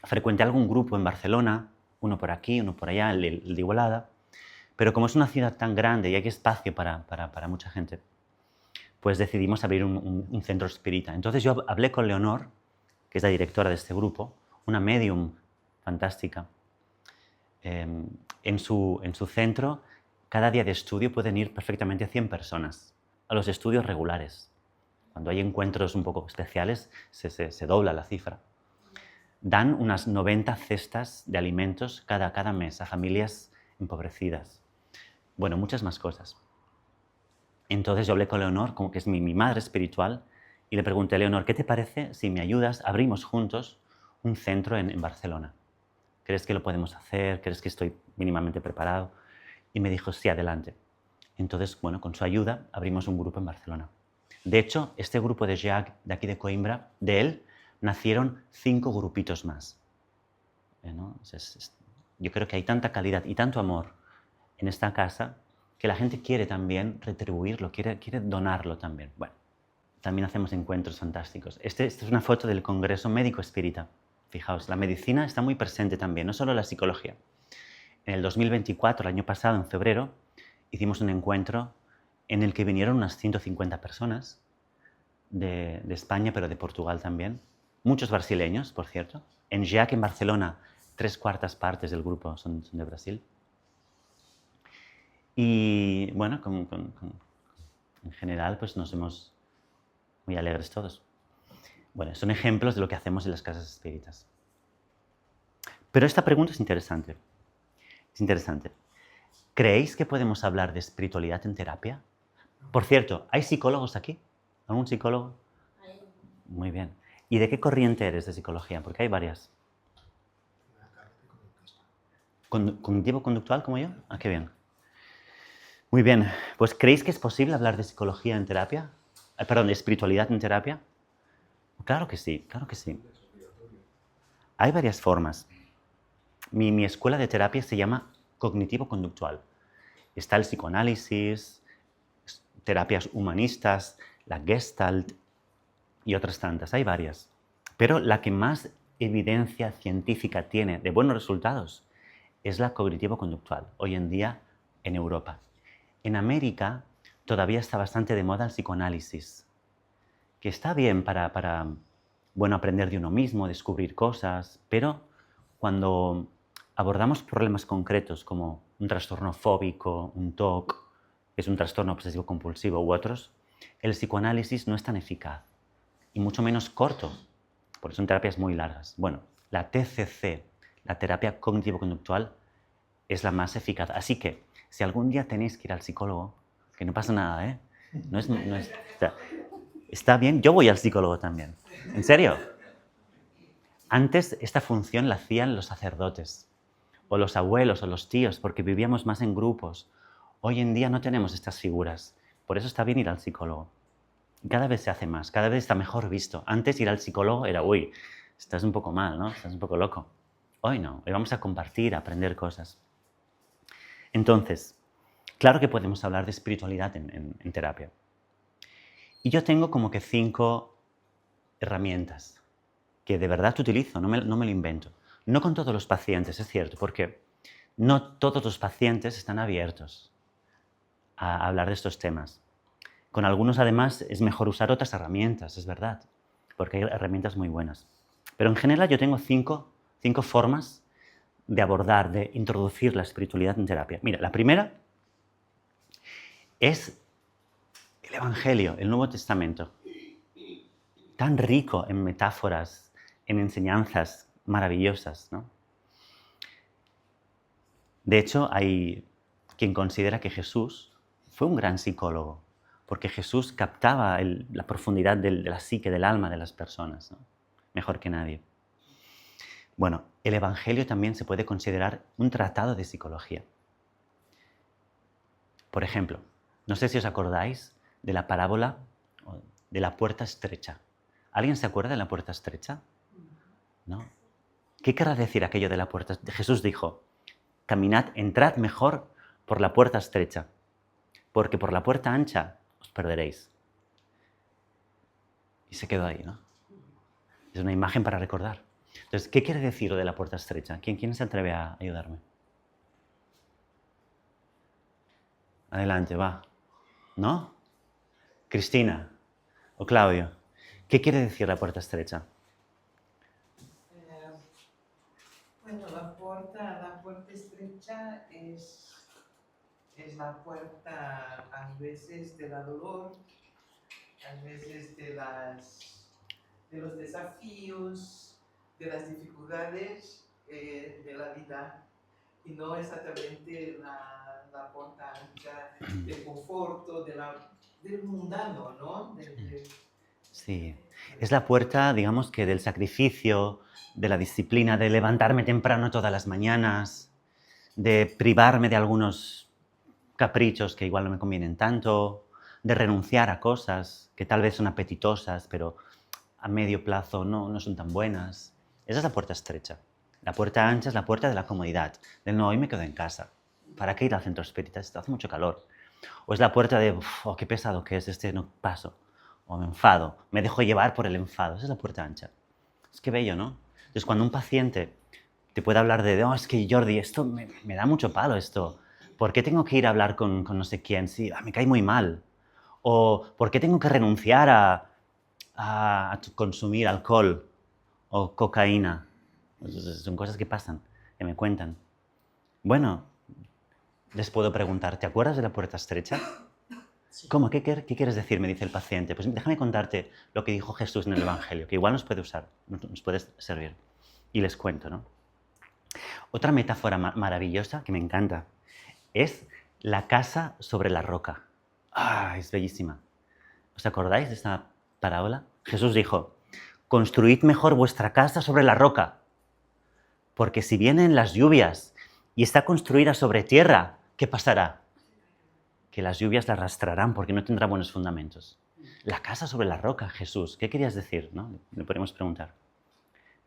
frecuenté algún grupo en Barcelona, uno por aquí, uno por allá, el de Igualada, pero como es una ciudad tan grande y hay espacio para mucha gente, pues decidimos abrir un centro espírita. Entonces yo hablé con Leonor, que es la directora de este grupo, una medium fantástica. En su centro, cada día de estudio pueden ir perfectamente 100 personas a los estudios regulares. Cuando hay encuentros un poco especiales, se dobla la cifra. Dan unas 90 cestas de alimentos cada mes a familias empobrecidas. Bueno, muchas más cosas. Entonces yo hablé con Leonor, como que es mi madre espiritual, y le pregunté, Leonor, ¿qué te parece si me ayudas? Abrimos juntos un centro en Barcelona. ¿Crees que lo podemos hacer? ¿Crees que estoy mínimamente preparado? Y me dijo, sí, adelante. Entonces, bueno, con su ayuda abrimos un grupo en Barcelona. De hecho, este grupo de Jacques, de aquí de Coimbra, de él, nacieron 5 grupitos más. ¿No? Yo creo que hay tanta calidad y tanto amor en esta casa que la gente quiere también retribuirlo, quiere donarlo también. Bueno, también hacemos encuentros fantásticos. Esta es una foto del Congreso Médico Espírita. Fijaos, la medicina está muy presente también, no solo la psicología. En el 2024, el año pasado, en febrero, hicimos un encuentro en el que vinieron unas 150 personas de España, pero de Portugal también. Muchos brasileños, por cierto. En Jacques, en Barcelona, 3/4 partes del grupo son de Brasil. Y bueno, en general, pues nos vemos muy alegres todos. Bueno, son ejemplos de lo que hacemos en las casas espíritas. Pero esta pregunta es interesante. Es interesante. ¿Creéis que podemos hablar de espiritualidad en terapia? Por cierto, ¿hay psicólogos aquí? ¿Algún psicólogo? Muy bien. ¿Y de qué corriente eres de psicología? Porque hay varias. ¿Cognitivo-conductual como yo? Ah, qué bien. Muy bien. Pues ¿creéis que es posible hablar de psicología en terapia? Perdón, de espiritualidad en terapia. Claro que sí, claro que sí. Hay varias formas. Mi escuela de terapia se llama cognitivo-conductual. Está el psicoanálisis, terapias humanistas, la Gestalt y otras tantas. Hay varias. Pero la que más evidencia científica tiene de buenos resultados es la cognitivo-conductual, hoy en día en Europa. En América todavía está bastante de moda el psicoanálisis, que está bien para bueno, aprender de uno mismo, descubrir cosas, pero cuando abordamos problemas concretos como un trastorno fóbico, un TOC, que es un trastorno obsesivo-compulsivo u otros, el psicoanálisis no es tan eficaz y mucho menos corto, porque son terapias muy largas. Bueno, la TCC, la terapia cognitivo-conductual, es la más eficaz. Así que, si algún día tenéis que ir al psicólogo, que no pasa nada, ¿eh? Está bien, yo voy al psicólogo también. ¿En serio? Antes esta función la hacían los sacerdotes, o los abuelos, o los tíos, porque vivíamos más en grupos. Hoy en día no tenemos estas figuras. Por eso está bien ir al psicólogo. Cada vez se hace más, cada vez está mejor visto. Antes ir al psicólogo era, uy, estás un poco mal, ¿no? Estás un poco loco. Hoy no, hoy vamos a compartir, a aprender cosas. Entonces, claro que podemos hablar de espiritualidad en terapia. Y yo tengo como que 5 herramientas que de verdad utilizo, no me lo invento. No con todos los pacientes, es cierto, porque no todos los pacientes están abiertos a hablar de estos temas. Con algunos, además, es mejor usar otras herramientas, es verdad, porque hay herramientas muy buenas. Pero en general yo tengo 5 formas de abordar, de introducir la espiritualidad en terapia. Mira, la primera es el Evangelio, el Nuevo Testamento. Tan rico en metáforas, en enseñanzas maravillosas, ¿no? De hecho, hay quien considera que Jesús fue un gran psicólogo, porque Jesús captaba la profundidad de la psique, del alma de las personas, ¿no? Mejor que nadie. Bueno, el Evangelio también se puede considerar un tratado de psicología. Por ejemplo, no sé si os acordáis de la parábola de la puerta estrecha. ¿Alguien se acuerda de la puerta estrecha? ¿No? ¿Qué querrá decir aquello de la puerta estrecha? Jesús dijo, caminad, entrad mejor por la puerta estrecha, porque por la puerta ancha os perderéis. Y se quedó ahí, ¿no? Es una imagen para recordar. Entonces, ¿qué quiere decir lo de la puerta estrecha? ¿Quién se atreve a ayudarme? Adelante, va. ¿No? Cristina o Claudio. ¿Qué quiere decir la puerta estrecha? Bueno, la puerta estrecha es la puerta a veces de la dolor, a veces de los desafíos, de las dificultades de la vida, y no exactamente la puerta ancha del conforto, del mundano, ¿no? Sí, es la puerta, digamos que del sacrificio, de la disciplina, de levantarme temprano todas las mañanas, de privarme de algunos caprichos que igual no me convienen tanto, de renunciar a cosas que tal vez son apetitosas, pero a medio plazo no son tan buenas. Esa es la puerta estrecha. La puerta ancha es la puerta de la comodidad, del no, hoy me quedo en casa. ¿Para qué ir al centro espírita? Hace mucho calor. O es la puerta de, oh, qué pesado que es, no paso. O me enfado, me dejo llevar por el enfado. Esa es la puerta ancha. Es que bello, ¿no? Entonces, cuando un paciente te puede hablar de, oh, es que Jordi, esto me da mucho palo esto. ¿Por qué tengo que ir a hablar con no sé quién? Sí, me cae muy mal. O ¿por qué tengo que renunciar a consumir alcohol o cocaína? Son cosas que pasan, que me cuentan. Bueno, les puedo preguntar, ¿te acuerdas de la puerta estrecha? Sí. ¿Cómo? ¿Qué quieres decir? Me dice el paciente. Pues déjame contarte lo que dijo Jesús en el Evangelio, que igual nos puede usar, nos puede servir. Y les cuento, ¿no? Otra metáfora maravillosa que me encanta es la casa sobre la roca. ¡Ah! Es bellísima. ¿Os acordáis de esta parábola? Jesús dijo, construid mejor vuestra casa sobre la roca, porque si vienen las lluvias y está construida sobre tierra, ¿qué pasará? Que las lluvias la arrastrarán porque no tendrá buenos fundamentos. La casa sobre la roca, Jesús, ¿qué querías decir? ¿No? Le podemos preguntar.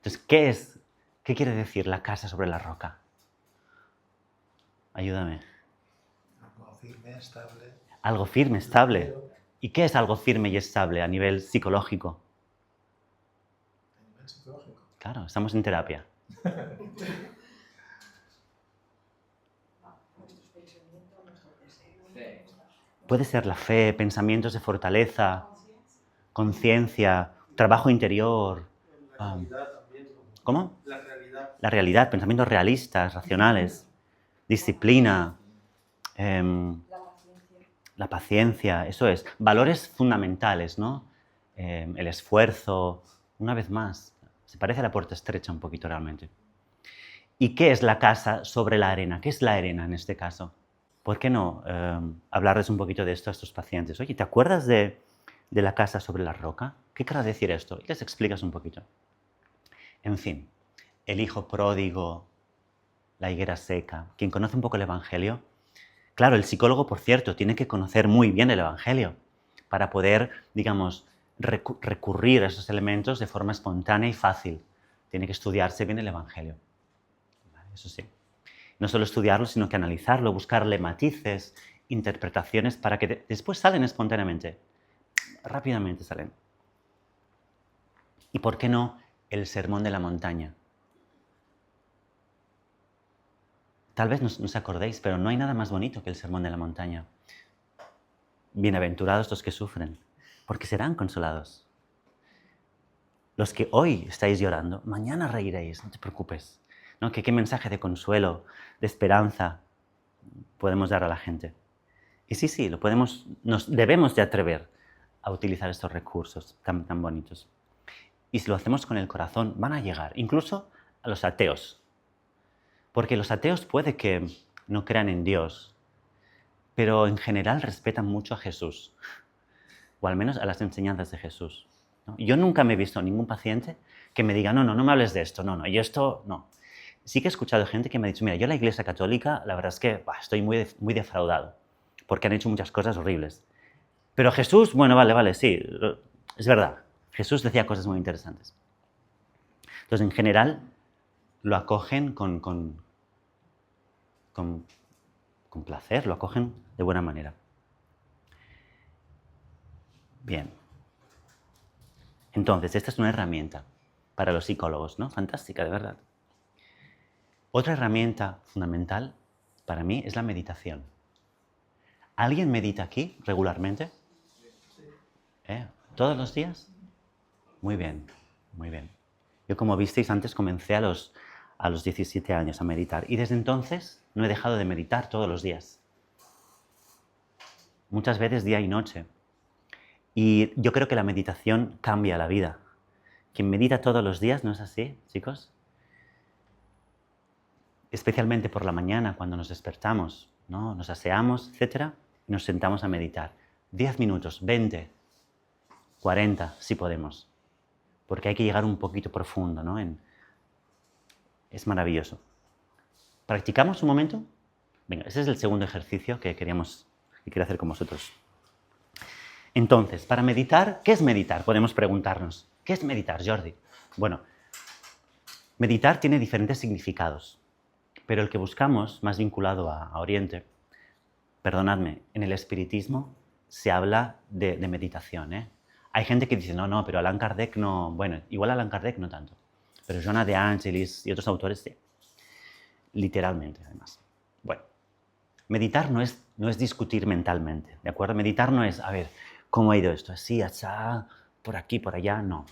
Entonces, ¿qué quiere decir la casa sobre la roca? Ayúdame. Algo firme, estable. Algo firme, estable. ¿Y qué es algo firme y estable a nivel psicológico? A nivel psicológico. Claro, estamos en terapia. Puede ser la fe, pensamientos de fortaleza, conciencia, trabajo interior. La realidad también. ¿Cómo? La realidad. La realidad, pensamientos realistas, racionales, disciplina, la paciencia, eso es. Valores fundamentales, ¿no? El esfuerzo, una vez más, se parece a la puerta estrecha un poquito realmente. ¿Y qué es la casa sobre la arena? ¿Qué es la arena en este caso? ¿Por qué no hablarles un poquito de esto a estos pacientes? Oye, ¿te acuerdas de la casa sobre la roca? ¿Qué querrá decir esto? Y les explicas un poquito. En fin, el hijo pródigo, la higuera seca. Quien conoce un poco el Evangelio, claro, el psicólogo, por cierto, tiene que conocer muy bien el Evangelio para poder, digamos, recurrir a esos elementos de forma espontánea y fácil. Tiene que estudiarse bien el Evangelio. Eso sí. No solo estudiarlo, sino que analizarlo, buscarle matices, interpretaciones para que después salen espontáneamente. Rápidamente salen. ¿Y por qué no el sermón de la montaña? Tal vez no os acordéis, pero no hay nada más bonito que el sermón de la montaña. Bienaventurados los que sufren, porque serán consolados. Los que hoy estáis llorando, mañana reiréis, no te preocupes. ¿No? ¿Qué mensaje de consuelo, de esperanza podemos dar a la gente? Y sí, nos debemos de atrever a utilizar estos recursos tan bonitos. Y si lo hacemos con el corazón, van a llegar, incluso a los ateos. Porque los ateos puede que no crean en Dios, pero en general respetan mucho a Jesús, o al menos a las enseñanzas de Jesús, ¿no? Yo nunca me he visto a ningún paciente que me diga, no me hables de esto, y esto no. Sí que he escuchado gente que me ha dicho, mira, yo la Iglesia Católica, la verdad es que estoy muy defraudado, porque han hecho muchas cosas horribles. Pero Jesús, bueno, vale, sí, es verdad. Jesús decía cosas muy interesantes. Entonces, en general, lo acogen con placer, lo acogen de buena manera. Bien. Entonces, esta es una herramienta para los psicólogos, ¿no? Fantástica, de verdad. Otra herramienta fundamental para mí es la meditación. ¿Alguien medita aquí regularmente? ¿Todos los días? Muy bien, muy bien. Yo, como visteis antes, comencé a los 17 años a meditar y desde entonces no he dejado de meditar todos los días. Muchas veces día y noche. Y yo creo que la meditación cambia la vida. Quien medita todos los días, ¿no es así, chicos? Especialmente por la mañana, cuando nos despertamos, ¿no? Nos aseamos, etc. Y nos sentamos a meditar. 10 minutos, 20, 40, si podemos. Porque hay que llegar un poquito profundo, ¿no? Es maravilloso. ¿Practicamos un momento? Venga, ese es el segundo ejercicio que quiero hacer con vosotros. Entonces, para meditar, ¿qué es meditar? Podemos preguntarnos. ¿Qué es meditar, Jordi? Bueno, meditar tiene diferentes significados, pero el que buscamos, más vinculado a Oriente, perdonadme, en el espiritismo se habla de meditación, ¿eh? Hay gente que dice, no, pero Allan Kardec no... Bueno, igual Allan Kardec no tanto, pero Joana de Angelis y otros autores sí. Literalmente, además. Bueno, meditar no es discutir mentalmente, ¿de acuerdo? Meditar no es, a ver, ¿cómo ha ido esto? Así, asá, por aquí, por allá, no.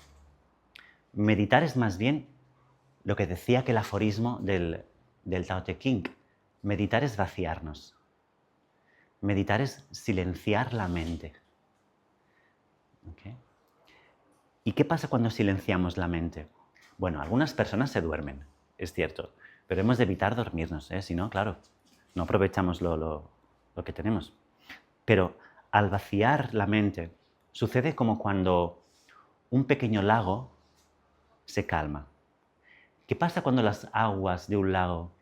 Meditar es más bien lo que decía que el aforismo del Tao Te Ching. Meditar es vaciarnos. Meditar es silenciar la mente. ¿Okay? ¿Y qué pasa cuando silenciamos la mente? Bueno, algunas personas se duermen, es cierto, pero hemos de evitar dormirnos, ¿eh? Si no, claro, no aprovechamos lo que tenemos. Pero al vaciar la mente, sucede como cuando un pequeño lago se calma. ¿Qué pasa cuando las aguas de un lago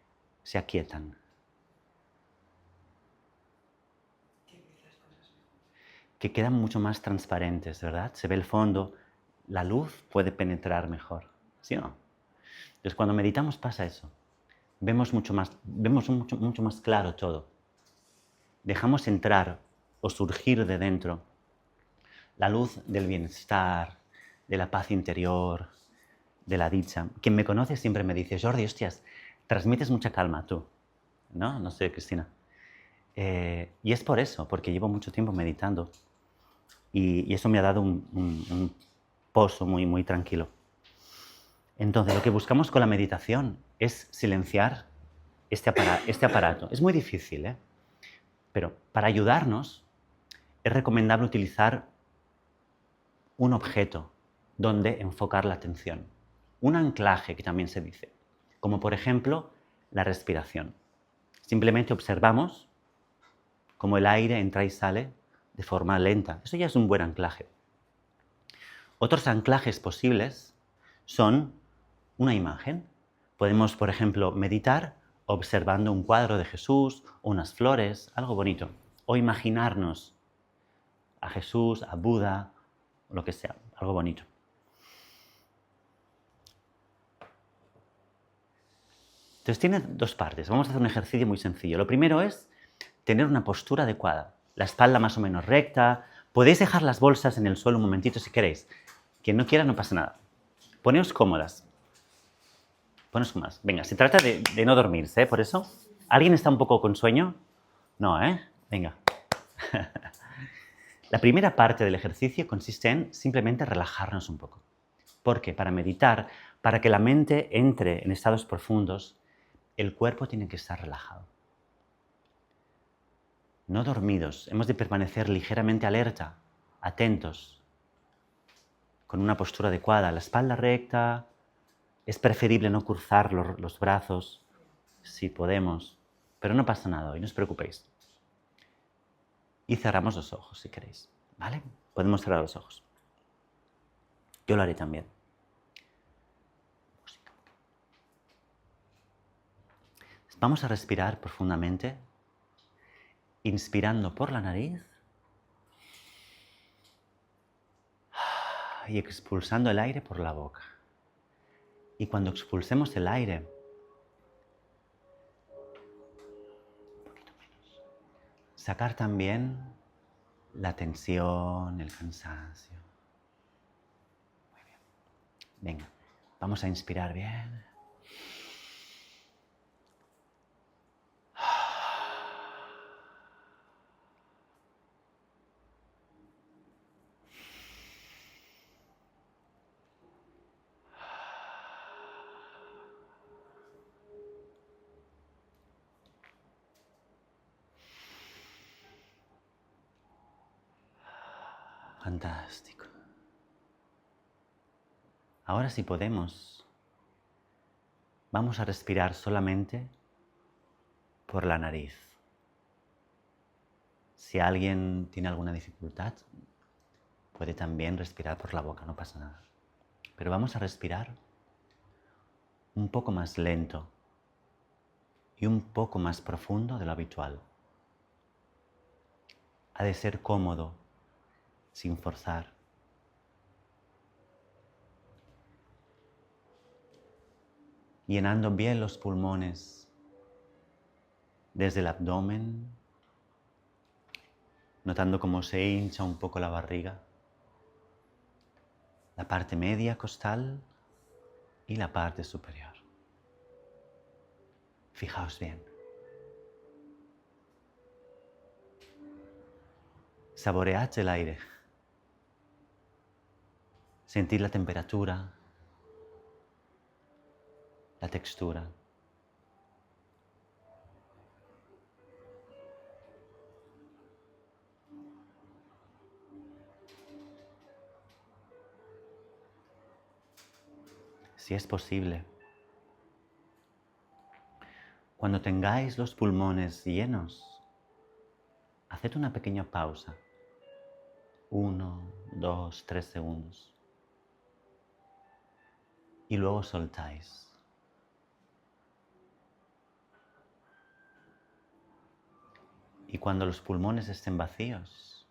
se aquietan? Que quedan mucho más transparentes, ¿verdad? Se ve el fondo, la luz puede penetrar mejor, ¿sí o no? Entonces, cuando meditamos pasa eso. Vemos mucho más claro todo. Dejamos entrar o surgir de dentro la luz del bienestar, de la paz interior, de la dicha. Quien me conoce siempre me dice, Jordi, hostias, transmites mucha calma tú. ¿No? No sé, Cristina. Y es por eso, porque llevo mucho tiempo meditando. Y eso me ha dado un pozo muy, muy tranquilo. Entonces, lo que buscamos con la meditación es silenciar este aparato. Es muy difícil, ¿eh? Pero para ayudarnos es recomendable utilizar un objeto donde enfocar la atención. Un anclaje, que también se dice, como por ejemplo la respiración. Simplemente observamos cómo el aire entra y sale de forma lenta. Eso ya es un buen anclaje. Otros anclajes posibles son una imagen. Podemos, por ejemplo, meditar observando un cuadro de Jesús o unas flores, algo bonito. O imaginarnos a Jesús, a Buda, o lo que sea, algo bonito. Entonces tiene dos partes. Vamos a hacer un ejercicio muy sencillo. Lo primero es tener una postura adecuada. La espalda más o menos recta. Podéis dejar las bolsas en el suelo un momentito si queréis. Quien no quiera, no pasa nada. Poneos cómodas. Poneos cómodas. Venga, se trata de no dormirse, ¿eh? Por eso. ¿Alguien está un poco con sueño? No, ¿eh? Venga. La primera parte del ejercicio consiste en simplemente relajarnos un poco. Porque para meditar, para que la mente entre en estados profundos, el cuerpo tiene que estar relajado. No dormidos, hemos de permanecer ligeramente alerta, atentos, con una postura adecuada, la espalda recta. Es preferible no cruzar los brazos, si podemos, pero no pasa nada hoy, no os preocupéis. Y cerramos los ojos, si queréis, ¿vale? Podemos cerrar los ojos. Yo lo haré también. Vamos a respirar profundamente, inspirando por la nariz Y expulsando el aire por la boca. Y cuando expulsemos el aire, sacar también la tensión, el cansancio. Muy bien. Venga, vamos a inspirar bien. Fantástico. Ahora si podemos, vamos a respirar solamente por la nariz. Si alguien tiene alguna dificultad, puede también respirar por la boca, no pasa nada. Pero vamos a respirar un poco más lento y un poco más profundo de lo habitual. Ha de ser cómodo, sin forzar. Llenando bien los pulmones desde el abdomen, notando cómo se hincha un poco la barriga, la parte media costal y la parte superior. Fijaos bien. Saboread el aire. Sentir la temperatura, la textura. Si es posible, cuando tengáis los pulmones llenos, haced una pequeña pausa. 1, 2, 3 segundos. Y luego soltáis. Y cuando los pulmones estén vacíos,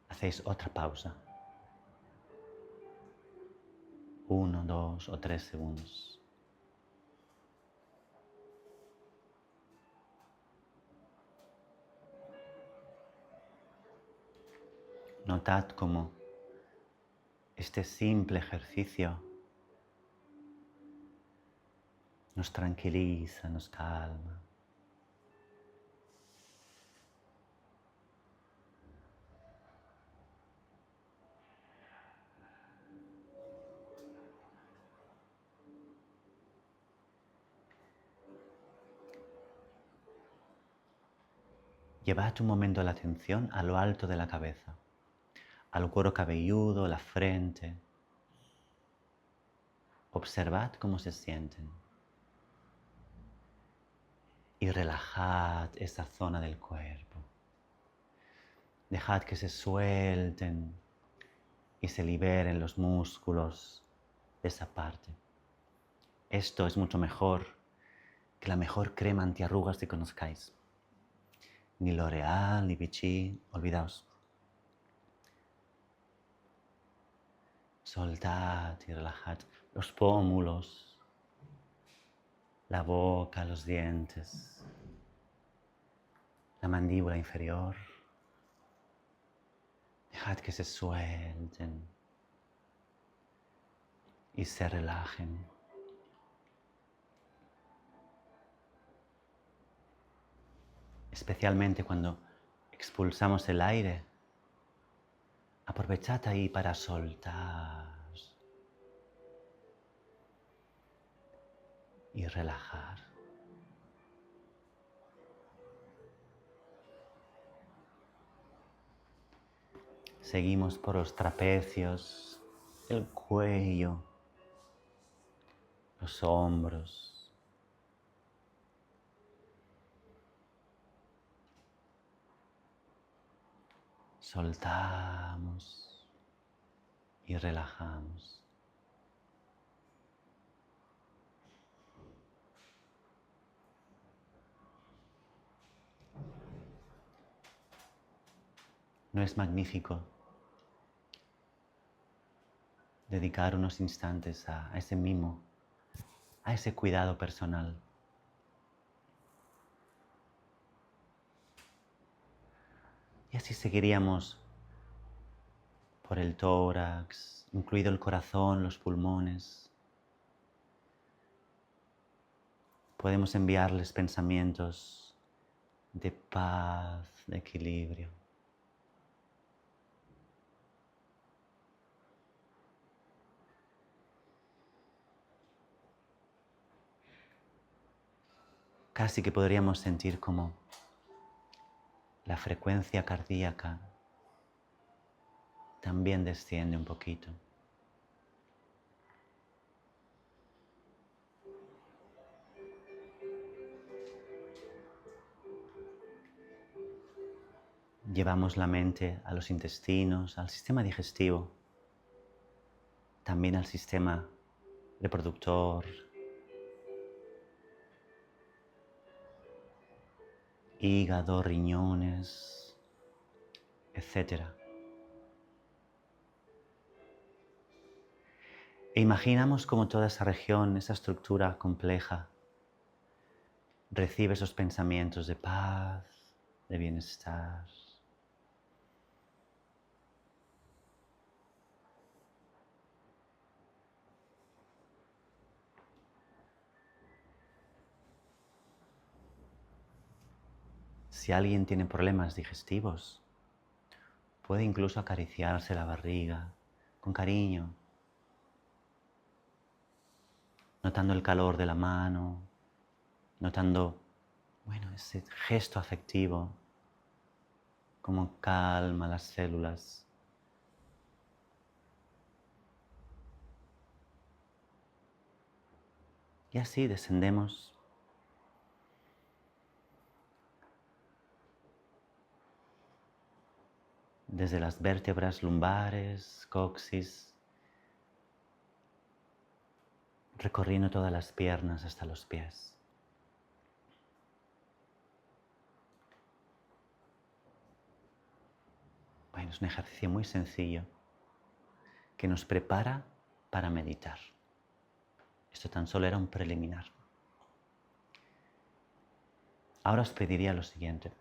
hacéis otra pausa. 1, 2 o 3 segundos. Notad cómo este simple ejercicio nos tranquiliza, nos calma. Llevad un momento la atención a lo alto de la cabeza, al cuero cabelludo, la frente. Observad cómo se sienten. Y relajad esa zona del cuerpo. Dejad que se suelten y se liberen los músculos de esa parte. Esto es mucho mejor que la mejor crema antiarrugas que conozcáis. Ni L'Oreal, ni Vichy, olvidaos. Soltad y relajad los pómulos, la boca, los dientes, la mandíbula inferior. Dejad que se suelten y se relajen. Especialmente cuando expulsamos el aire, aprovechad ahí para soltar y relajar. Seguimos por los trapecios, el cuello, los hombros. Soltamos y relajamos. ¿No es magnífico dedicar unos instantes a ese mimo, a ese cuidado personal? Y así seguiríamos por el tórax, incluido el corazón, los pulmones. Podemos enviarles pensamientos de paz, de equilibrio. Casi que podríamos sentir como la frecuencia cardíaca también desciende un poquito. Llevamos la mente a los intestinos, al sistema digestivo, también al sistema reproductor, hígado, riñones, etc. E imaginamos cómo toda esa región, esa estructura compleja, recibe esos pensamientos de paz, de bienestar. Si alguien tiene problemas digestivos, puede incluso acariciarse la barriga con cariño, notando el calor de la mano, notando, ese gesto afectivo, como calma las células. Y así descendemos desde las vértebras lumbares, coxis, recorriendo todas las piernas hasta los pies. Es un ejercicio muy sencillo que nos prepara para meditar. Esto tan solo era un preliminar. Ahora os pediría lo siguiente.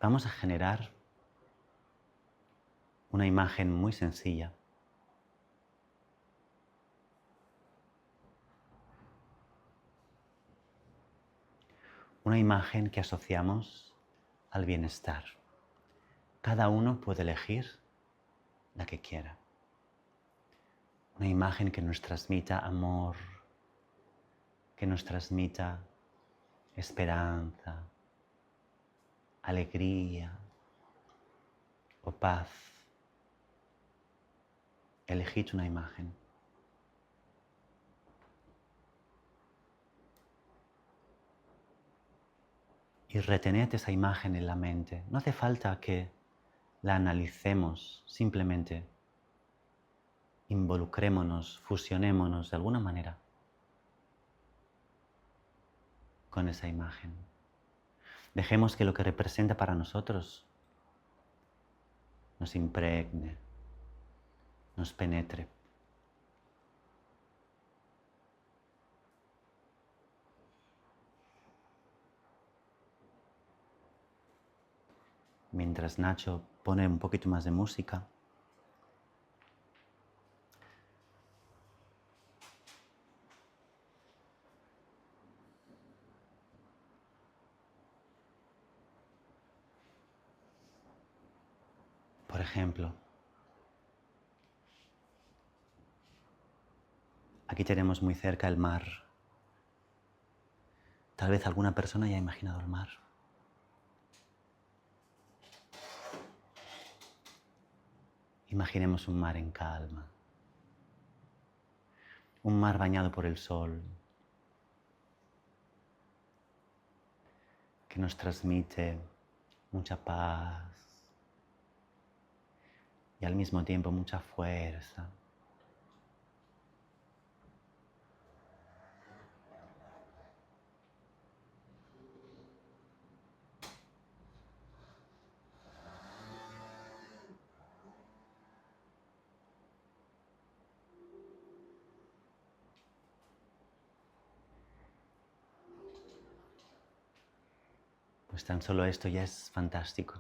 Vamos a generar una imagen muy sencilla. Una imagen que asociamos al bienestar. Cada uno puede elegir la que quiera. Una imagen que nos transmita amor, que nos transmita esperanza, alegría o paz. Elegid una imagen. Y retened esa imagen en la mente. No hace falta que la analicemos, simplemente involucrémonos, fusionémonos de alguna manera con esa imagen. Dejemos que lo que representa para nosotros nos impregne, nos penetre. Mientras Nacho pone un poquito más de música, por ejemplo, aquí tenemos muy cerca el mar. Tal vez alguna persona haya imaginado el mar. Imaginemos un mar en calma. Un mar bañado por el sol, que nos transmite mucha paz y al mismo tiempo mucha fuerza. Pues tan solo esto ya es fantástico.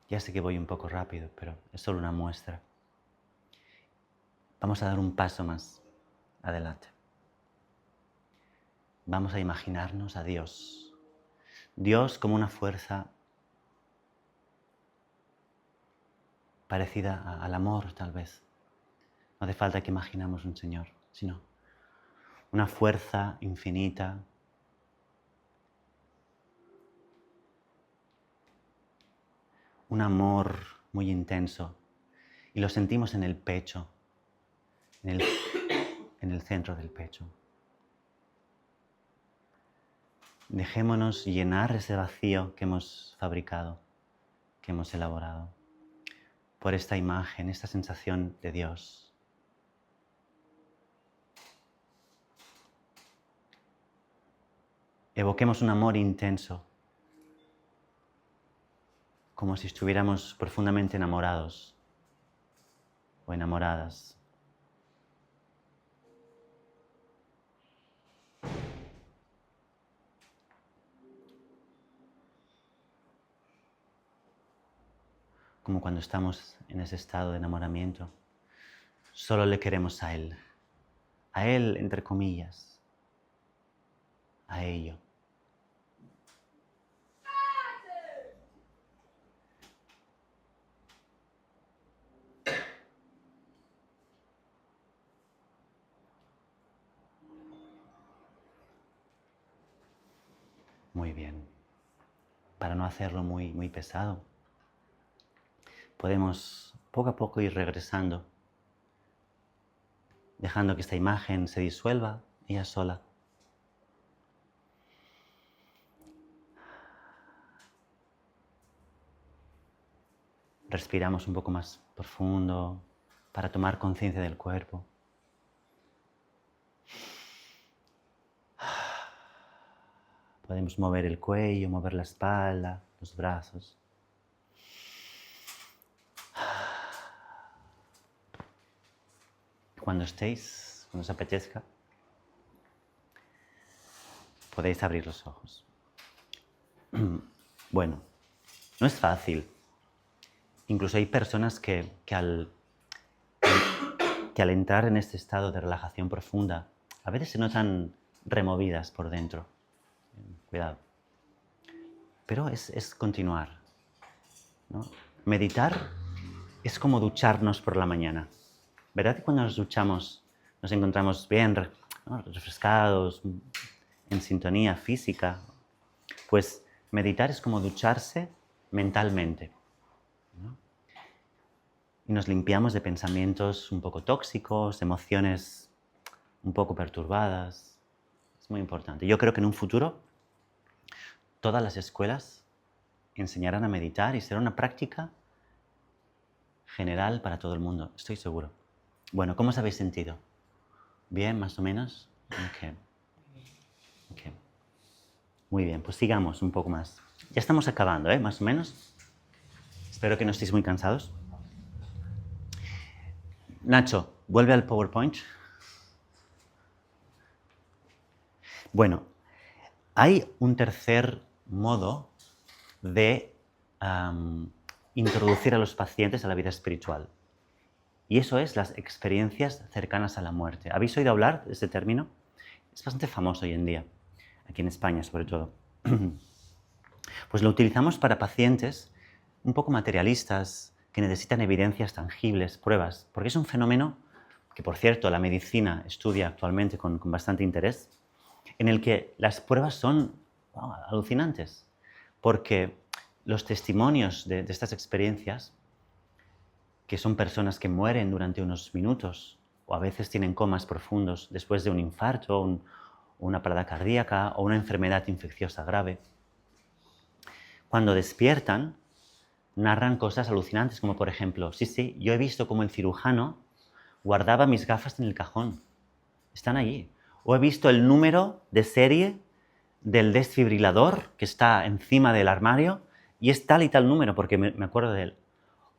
Ya sé que voy un poco rápido, pero es solo una muestra. Vamos a dar un paso más adelante. Vamos a imaginarnos a Dios. Dios como una fuerza parecida al amor, tal vez. No hace falta que imaginemos un Señor, sino una fuerza infinita, un amor muy intenso, y lo sentimos en el pecho, en el centro del pecho. Dejémonos llenar ese vacío que hemos fabricado, que hemos elaborado, por esta imagen, esta sensación de Dios. Evoquemos un amor intenso, como si estuviéramos profundamente enamorados o enamoradas. Como cuando estamos en ese estado de enamoramiento, solo le queremos a Él entre comillas, a ello. Muy bien. Para no hacerlo muy pesado, podemos poco a poco ir regresando, dejando que esta imagen se disuelva ella sola. Respiramos un poco más profundo para tomar conciencia del cuerpo. Podemos mover el cuello, mover la espalda, los brazos. Cuando os apetezca, podéis abrir los ojos. Bueno, no es fácil. Incluso hay personas que al entrar en este estado de relajación profunda, a veces se notan removidas por dentro. Cuidado. Pero es continuar, ¿no? Meditar es como ducharnos por la mañana. ¿Verdad que cuando nos duchamos nos encontramos bien, ¿no?, refrescados, en sintonía física? Pues meditar es como ducharse mentalmente, ¿no? Y nos limpiamos de pensamientos un poco tóxicos, emociones un poco perturbadas. Es muy importante. Yo creo que en un futuro todas las escuelas enseñarán a meditar y será una práctica general para todo el mundo, estoy seguro. Bueno, ¿cómo os habéis sentido? ¿Bien, más o menos? Ok. Muy bien, pues sigamos un poco más. Ya estamos acabando, ¿eh? Más o menos. Espero que no estéis muy cansados. Nacho, vuelve al PowerPoint. Bueno, hay un tercer modo de introducir a los pacientes a la vida espiritual. Y eso es las experiencias cercanas a la muerte. ¿Habéis oído hablar de este término? Es bastante famoso hoy en día, aquí en España sobre todo. Pues lo utilizamos para pacientes un poco materialistas, que necesitan evidencias tangibles, pruebas, porque es un fenómeno que, por cierto, la medicina estudia actualmente con bastante interés, en el que las pruebas son alucinantes, porque los testimonios de estas experiencias, que son personas que mueren durante unos minutos o a veces tienen comas profundos después de un infarto, o una parada cardíaca o una enfermedad infecciosa grave, cuando despiertan narran cosas alucinantes, como por ejemplo, sí, yo he visto cómo el cirujano guardaba mis gafas en el cajón, están allí. O he visto el número de serie del desfibrilador que está encima del armario y es tal y tal número porque me acuerdo de él.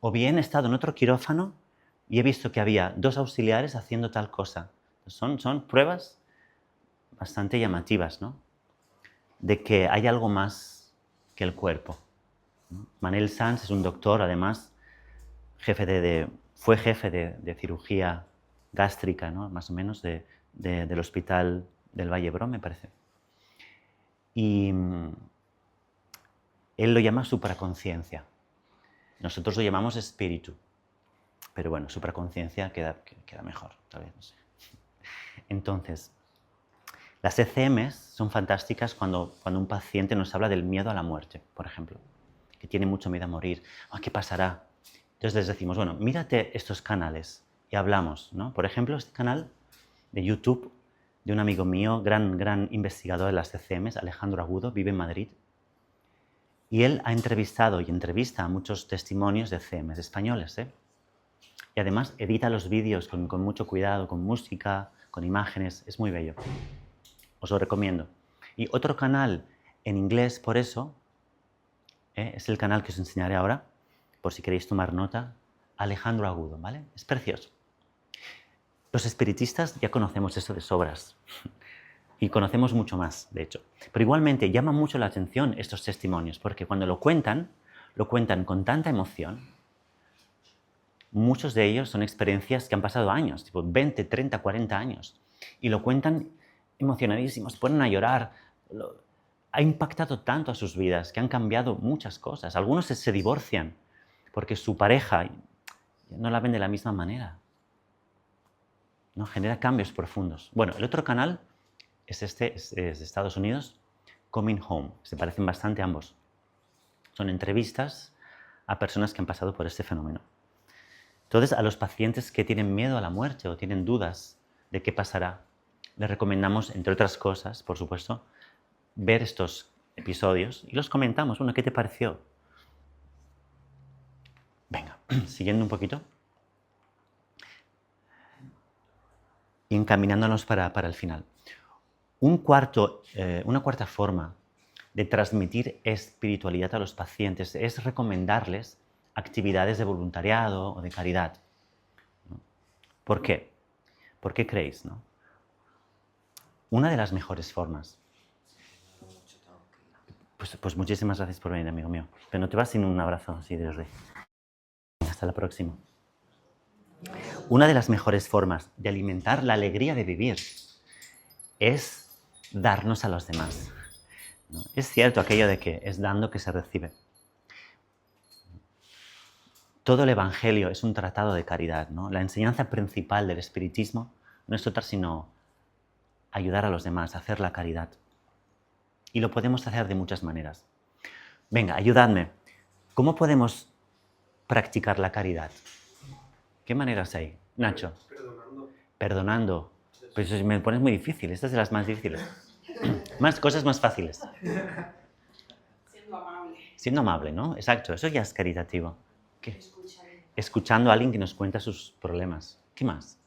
O bien he estado en otro quirófano y he visto que había 2 auxiliares haciendo tal cosa. Son pruebas bastante llamativas, ¿no? De que hay algo más que el cuerpo, ¿no? Manel Sanz es un doctor, además, fue jefe de cirugía gástrica, ¿no? Más o menos, del Hospital del Valle Brón, me parece. Y él lo llama supraconciencia. Nosotros lo llamamos espíritu. Pero bueno, supraconciencia queda mejor, tal vez, no sé. Entonces, las ECMs son fantásticas cuando un paciente nos habla del miedo a la muerte, por ejemplo, que tiene mucho miedo a morir. ¿Qué pasará? Entonces les decimos, bueno, mírate estos canales y hablamos, ¿no? Por ejemplo, este canal de YouTube de un amigo mío, gran investigador de las ECMs, Alejandro Agudo, vive en Madrid, y él ha entrevistado y entrevista a muchos testimonios de ECMs españoles, ¿eh? Y además edita los vídeos con mucho cuidado, con música, con imágenes, es muy bello. Os lo recomiendo. Y otro canal en inglés, por eso, es el canal que os enseñaré ahora, por si queréis tomar nota, Alejandro Agudo, ¿vale? Es precioso. Los espiritistas ya conocemos eso de sobras y conocemos mucho más, de hecho. Pero igualmente llama mucho la atención estos testimonios, porque cuando lo cuentan con tanta emoción. Muchos de ellos son experiencias que han pasado años, tipo 20, 30, 40 años, y lo cuentan emocionadísimos, se ponen a llorar. Ha impactado tanto a sus vidas que han cambiado muchas cosas. Algunos se divorcian porque su pareja no la ven de la misma manera, ¿no? Genera cambios profundos. Bueno, el otro canal es es de Estados Unidos, Coming Home. Se parecen bastante ambos. Son entrevistas a personas que han pasado por este fenómeno. Entonces, a los pacientes que tienen miedo a la muerte o tienen dudas de qué pasará, les recomendamos, entre otras cosas, por supuesto, ver estos episodios y los comentamos. Bueno, ¿qué te pareció? Venga, siguiendo un poquito. Y encaminándonos para el final. Una cuarta forma de transmitir espiritualidad a los pacientes es recomendarles actividades de voluntariado o de caridad, ¿no? ¿Por qué? ¿Por qué creéis, no? Una de las mejores formas. Pues muchísimas gracias por venir, amigo mío. Pero no te vas sin un abrazo así de rey. Hasta la próxima. Una de las mejores formas de alimentar la alegría de vivir es darnos a los demás, ¿no? Es cierto aquello de que es dando que se recibe. Todo el Evangelio es un tratado de caridad, ¿no? La enseñanza principal del espiritismo no es otra sino ayudar a los demás, hacer la caridad. Y lo podemos hacer de muchas maneras. Venga, ayudadme. ¿Cómo podemos practicar la caridad? ¿Qué maneras hay? Nacho. Perdonando. Pues eso me pones muy difícil. Esta es de las más difíciles. Más cosas más fáciles. Siendo amable. Siendo amable, ¿no? Exacto. Eso ya es caritativo. ¿Qué? Escuchando a alguien que nos cuenta sus problemas. ¿Qué más?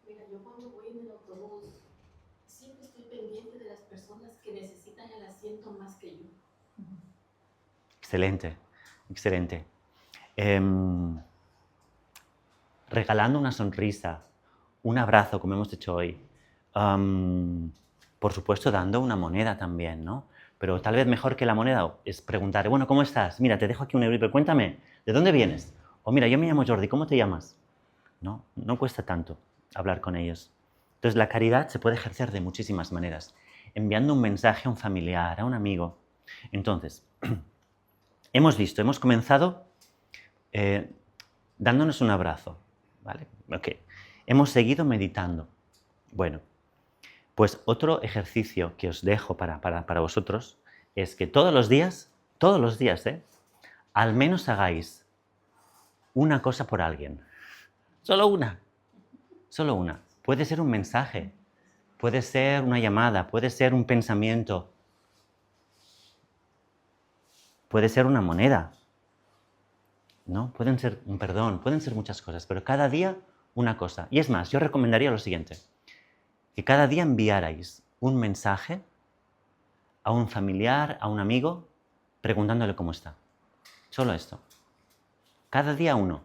Mira, yo cuando voy en el autobús siempre estoy pendiente de las personas que necesitan el asiento más que yo. Excelente, excelente. Regalando una sonrisa, un abrazo, como hemos hecho hoy. Por supuesto, dando una moneda también, ¿no? Pero tal vez mejor que la moneda es preguntar, bueno, ¿cómo estás? Mira, te dejo aquí un euro, pero cuéntame, ¿de dónde vienes? O mira, yo me llamo Jordi, ¿cómo te llamas? No, no cuesta tanto hablar con ellos. Entonces, la caridad se puede ejercer de muchísimas maneras. Enviando un mensaje a un familiar, a un amigo. Entonces, hemos comenzado dándonos un abrazo, ¿vale? Ok. Hemos seguido meditando. Bueno, pues otro ejercicio que os dejo para vosotros es que todos los días, al menos hagáis una cosa por alguien. Solo una. Solo una. Puede ser un mensaje, puede ser una llamada, puede ser un pensamiento, puede ser una moneda, ¿no? Pueden ser un perdón, pueden ser muchas cosas, pero cada día una cosa. Y es más, yo recomendaría lo siguiente, que cada día enviarais un mensaje a un familiar, a un amigo, preguntándole cómo está. Solo esto. Cada día uno.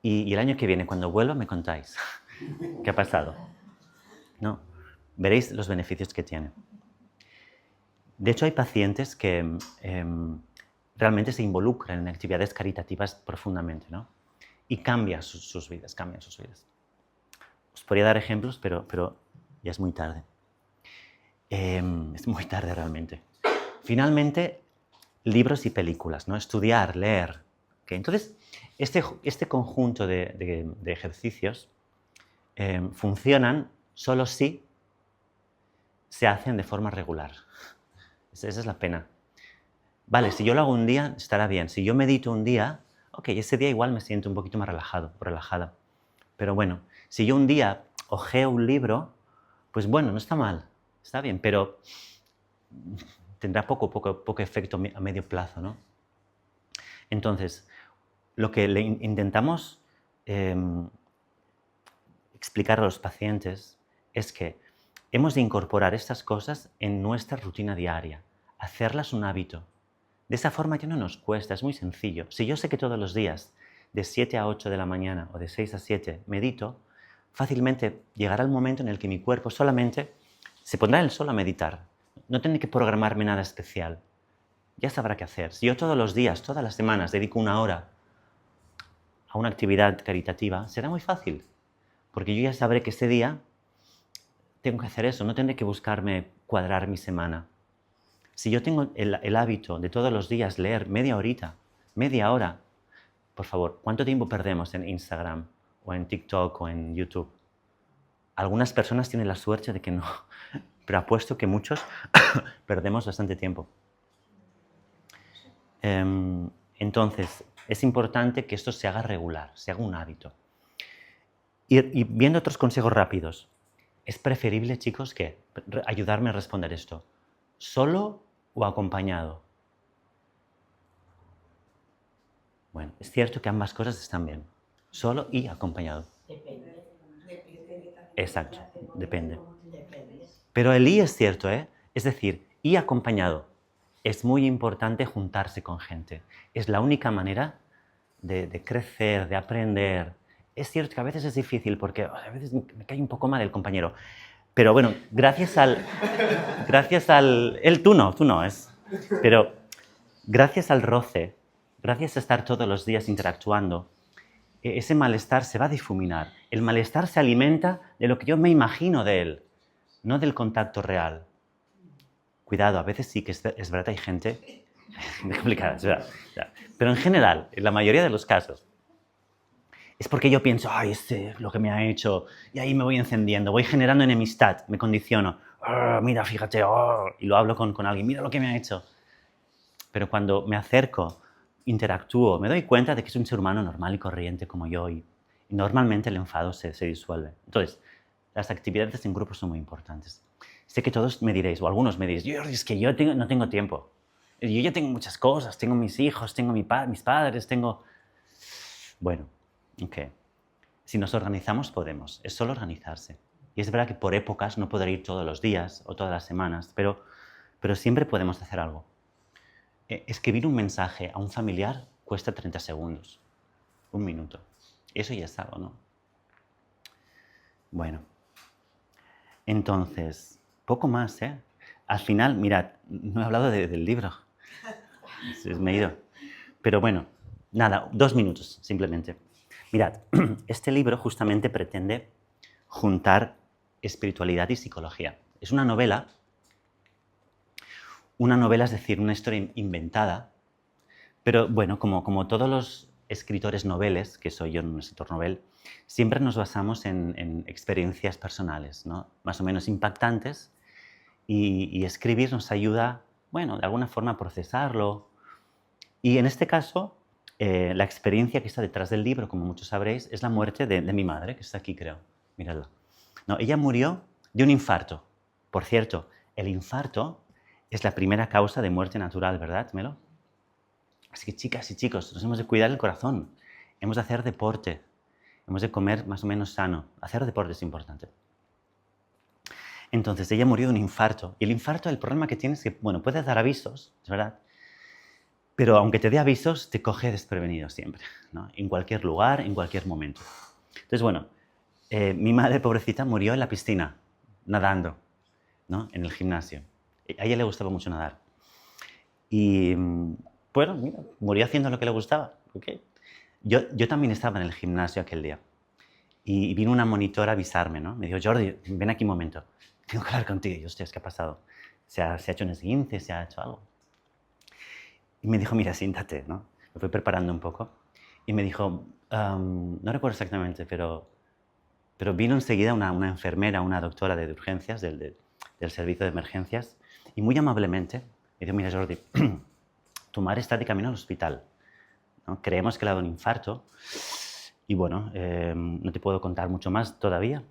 Y el año que viene, cuando vuelva, me contáis qué ha pasado. ¿No? veréis los beneficios que tiene. De hecho, hay pacientes que realmente se involucran en actividades caritativas profundamente, ¿no? Y cambian sus vidas, cambian sus vidas. Os podría dar ejemplos, pero ya es muy tarde. Es muy tarde realmente. Finalmente, libros y películas, ¿no? Estudiar, leer. ¿Okay? Entonces, este conjunto de ejercicios funcionan solo si se hacen de forma regular. Esa es la pena. Vale, si yo lo hago un día, estará bien. Si yo medito un día, ok, ese día igual me siento un poquito más relajado o relajada. Pero bueno, si yo un día hojeo un libro, pues bueno, no está mal, está bien, pero tendrá poco efecto a medio plazo, ¿no? Entonces, lo que intentamos explicar a los pacientes es que hemos de incorporar estas cosas en nuestra rutina diaria, hacerlas un hábito. De esa forma ya no nos cuesta, es muy sencillo. Si yo sé que todos los días, de 7 a 8 de la mañana o de 6 a 7, medito, fácilmente llegará el momento en el que mi cuerpo solamente se pondrá él solo a meditar. No tendré que programarme nada especial. Ya sabrá qué hacer. Si yo todos los días, todas las semanas, dedico 1 hora a una actividad caritativa, será muy fácil. Porque yo ya sabré que ese día tengo que hacer eso, no tendré que buscarme cuadrar mi semana. Si yo tengo el hábito de todos los días leer media hora, por favor, ¿cuánto tiempo perdemos en Instagram o en TikTok o en YouTube? Algunas personas tienen la suerte de que no, pero apuesto que muchos perdemos bastante tiempo. Entonces, es importante que esto se haga regular, se haga un hábito. Y viendo otros consejos rápidos, es preferible, chicos, que ayudarme a responder esto. ¿Solo o acompañado? Bueno, es cierto que ambas cosas están bien. Solo y acompañado. Depende. Exacto, depende. Depende. Pero el y es cierto, ¿eh? Es decir, y acompañado. Es muy importante juntarse con gente. Es la única manera de crecer, de aprender. Es cierto que a veces es difícil porque a veces me cae un poco mal el compañero. Pero bueno, gracias al... Tú no es. Pero gracias al roce, gracias a estar todos los días interactuando, ese malestar se va a difuminar. El malestar se alimenta de lo que yo me imagino de él, no del contacto real. Cuidado, a veces sí que es verdad, hay gente complicada, es verdad. Pero en general, en la mayoría de los casos, es porque yo pienso, ay, lo que me ha hecho, y ahí me voy encendiendo, voy generando enemistad, me condiciono. Oh, mira, fíjate, y lo hablo con alguien, mira lo que me ha hecho. Pero cuando me acerco, interactúo, me doy cuenta de que es un ser humano normal y corriente como yo, y normalmente el enfado se disuelve. Entonces, las actividades en grupo son muy importantes. Sé que todos me diréis, o algunos me diréis, es que yo no tengo tiempo. Yo ya tengo muchas cosas, tengo mis hijos, tengo mis padres, tengo... Bueno, ok. Si nos organizamos, podemos. Es solo organizarse. Y es verdad que por épocas no podré ir todos los días o todas las semanas, pero siempre podemos hacer algo. Escribir un mensaje a un familiar cuesta 30 segundos. 1 minuto. Eso ya es algo, ¿no? Bueno. Entonces, poco más, ¿eh? Al final, mirad, no he hablado del libro. Me he ido. Pero bueno, nada, 2 minutos, simplemente. Mirad, este libro justamente pretende juntar espiritualidad y psicología. Es una novela, es decir, una historia inventada, pero bueno, como todos los escritores noveles, que soy yo en un escritor novel, siempre nos basamos en experiencias personales, ¿no? Más o menos impactantes, y escribir nos ayuda, bueno, de alguna forma a procesarlo. Y en este caso, la experiencia que está detrás del libro, como muchos sabréis, es la muerte de mi madre, que está aquí, creo. Miradla. No, ella murió de un infarto. Por cierto, el infarto es la primera causa de muerte natural, ¿verdad, Melo? Así que, chicas y chicos, nos hemos de cuidar el corazón. Hemos de hacer deporte. Hemos de comer más o menos sano. Hacer deporte es importante. Entonces, ella murió de un infarto. Y el infarto, el problema que tiene es que, bueno, puede dar avisos, es verdad, pero aunque te dé avisos, te coge desprevenido siempre, ¿no? En cualquier lugar, en cualquier momento. Entonces, bueno, mi madre, pobrecita, murió en la piscina, nadando. ¿no? En el gimnasio. A ella le gustaba mucho nadar. Y bueno, mira, murió haciendo lo que le gustaba. ¿Okay? Yo también estaba en el gimnasio aquel día. Y vino una monitora a avisarme, ¿no? Me dijo, Jordi, ven aquí un momento. Tengo que hablar contigo. Y yo, hostia, ¿qué ha pasado? ¿Se ha hecho un esguince? ¿Se ha hecho algo? Y me dijo, mira, siéntate, ¿no? Me fui preparando un poco. Y me dijo, no recuerdo exactamente, pero vino enseguida una enfermera, una doctora de urgencias del servicio de emergencias, y muy amablemente me dijo, mira, Jordi, tu madre está de camino al hospital, ¿no? Creemos que le ha dado un infarto, y bueno, no te puedo contar mucho más todavía.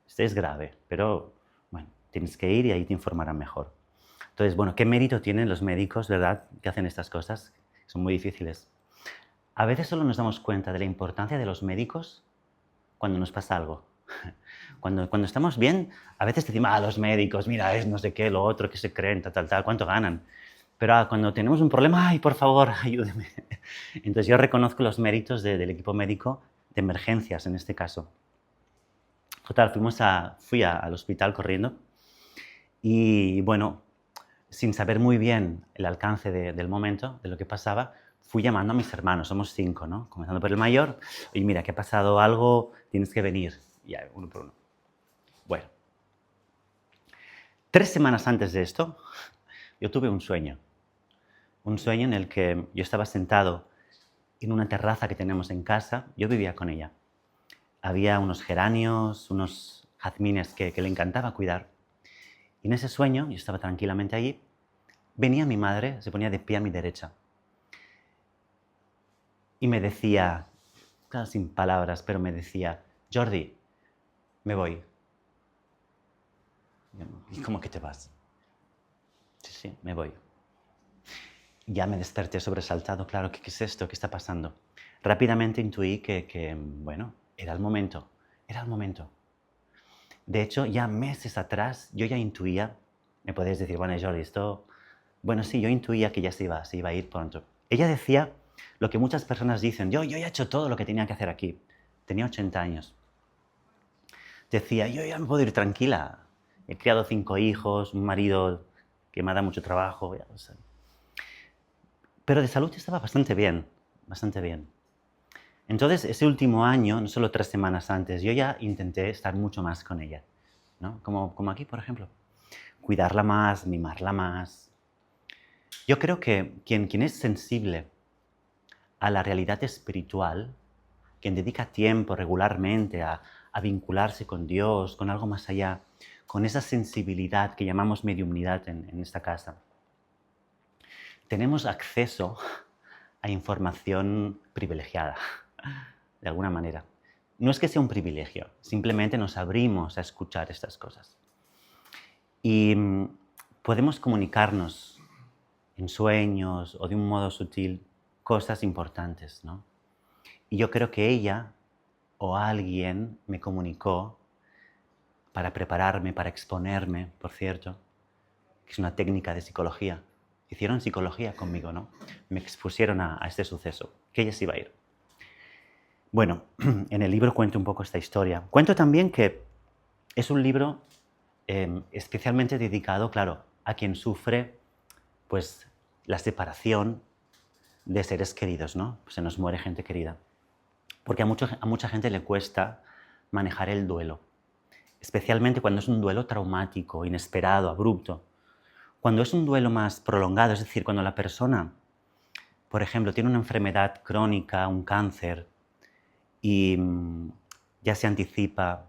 Este es grave, pero bueno, tienes que ir y ahí te informarán mejor. Entonces, bueno, ¿qué mérito tienen los médicos, verdad, que hacen estas cosas? Son muy difíciles. A veces solo nos damos cuenta de la importancia de los médicos cuando nos pasa algo. Cuando estamos bien, a veces decimos, los médicos, mira, es no sé qué, lo otro, qué se creen, tal, cuánto ganan. Pero cuando tenemos un problema, ay, por favor, ayúdeme. Entonces yo reconozco los méritos del equipo médico de emergencias, en este caso. Total, fui al hospital corriendo y, bueno, sin saber muy bien el alcance del momento, de lo que pasaba, fui llamando a mis hermanos, somos 5, ¿no? Comenzando por el mayor, oye, mira, que ha pasado algo, tienes que venir. Y ya, uno por uno. Bueno, 3 semanas antes de esto, yo tuve un sueño en el que yo estaba sentado en una terraza que tenemos en casa, yo vivía con ella. Había unos geranios, unos jazmines que le encantaba cuidar. Y en ese sueño, yo estaba tranquilamente allí, venía mi madre, se ponía de pie a mi derecha. Y me decía, claro, sin palabras, pero me decía, Jordi, me voy. ¿Y cómo que te vas? Sí, me voy. Ya me desperté sobresaltado, claro, ¿qué es esto? ¿Qué está pasando? Rápidamente intuí que, bueno, era el momento. De hecho, ya meses atrás yo ya intuía, me podéis decir, bueno, Jordi, esto... Bueno, sí, yo intuía que ya se iba a ir pronto. Ella decía lo que muchas personas dicen, yo ya he hecho todo lo que tenía que hacer aquí. Tenía 80 años. Decía, yo ya me puedo ir tranquila. He criado 5 hijos, un marido que me da mucho trabajo. Ya, o sea. Pero de salud estaba bastante bien. Entonces, ese último año, no solo 3 semanas antes, yo ya intenté estar mucho más con ella, ¿no? Como aquí, por ejemplo. Cuidarla más, mimarla más. Yo creo que quien es sensible a la realidad espiritual, quien dedica tiempo regularmente a vincularse con Dios, con algo más allá, con esa sensibilidad que llamamos mediumnidad en esta casa, tenemos acceso a información privilegiada, de alguna manera. No es que sea un privilegio, simplemente nos abrimos a escuchar estas cosas. Y podemos comunicarnos en sueños o de un modo sutil cosas importantes, ¿no? Y yo creo que ella o alguien me comunicó para prepararme, para exponerme, por cierto, que es una técnica de psicología. Hicieron psicología conmigo, ¿no? Me expusieron a este suceso, que ella se iba a ir. Bueno, en el libro cuento un poco esta historia. Cuento también que es un libro especialmente dedicado, claro, a quien sufre pues, la separación de seres queridos, ¿no? Se nos muere gente querida. Porque a mucha gente le cuesta manejar el duelo, especialmente cuando es un duelo traumático, inesperado, abrupto. Cuando es un duelo más prolongado, es decir, cuando la persona, por ejemplo, tiene una enfermedad crónica, un cáncer, y ya se anticipa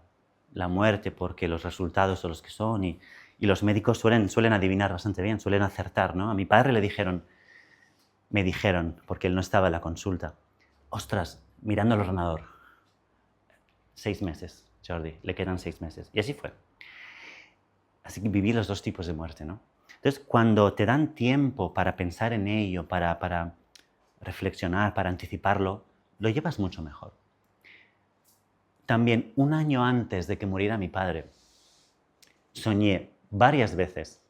la muerte porque los resultados son los que son, y los médicos suelen adivinar bastante bien, suelen acertar, ¿no? A mi padre me dijeron, porque él no estaba en la consulta, ostras, mirando el ordenador, 6 meses, Jordi, le quedan 6 meses. Y así fue. Así que viví los 2 tipos de muerte, ¿no? Entonces, cuando te dan tiempo para pensar en ello, para reflexionar, para anticiparlo, lo llevas mucho mejor. También, 1 año antes de que muriera mi padre, soñé varias veces,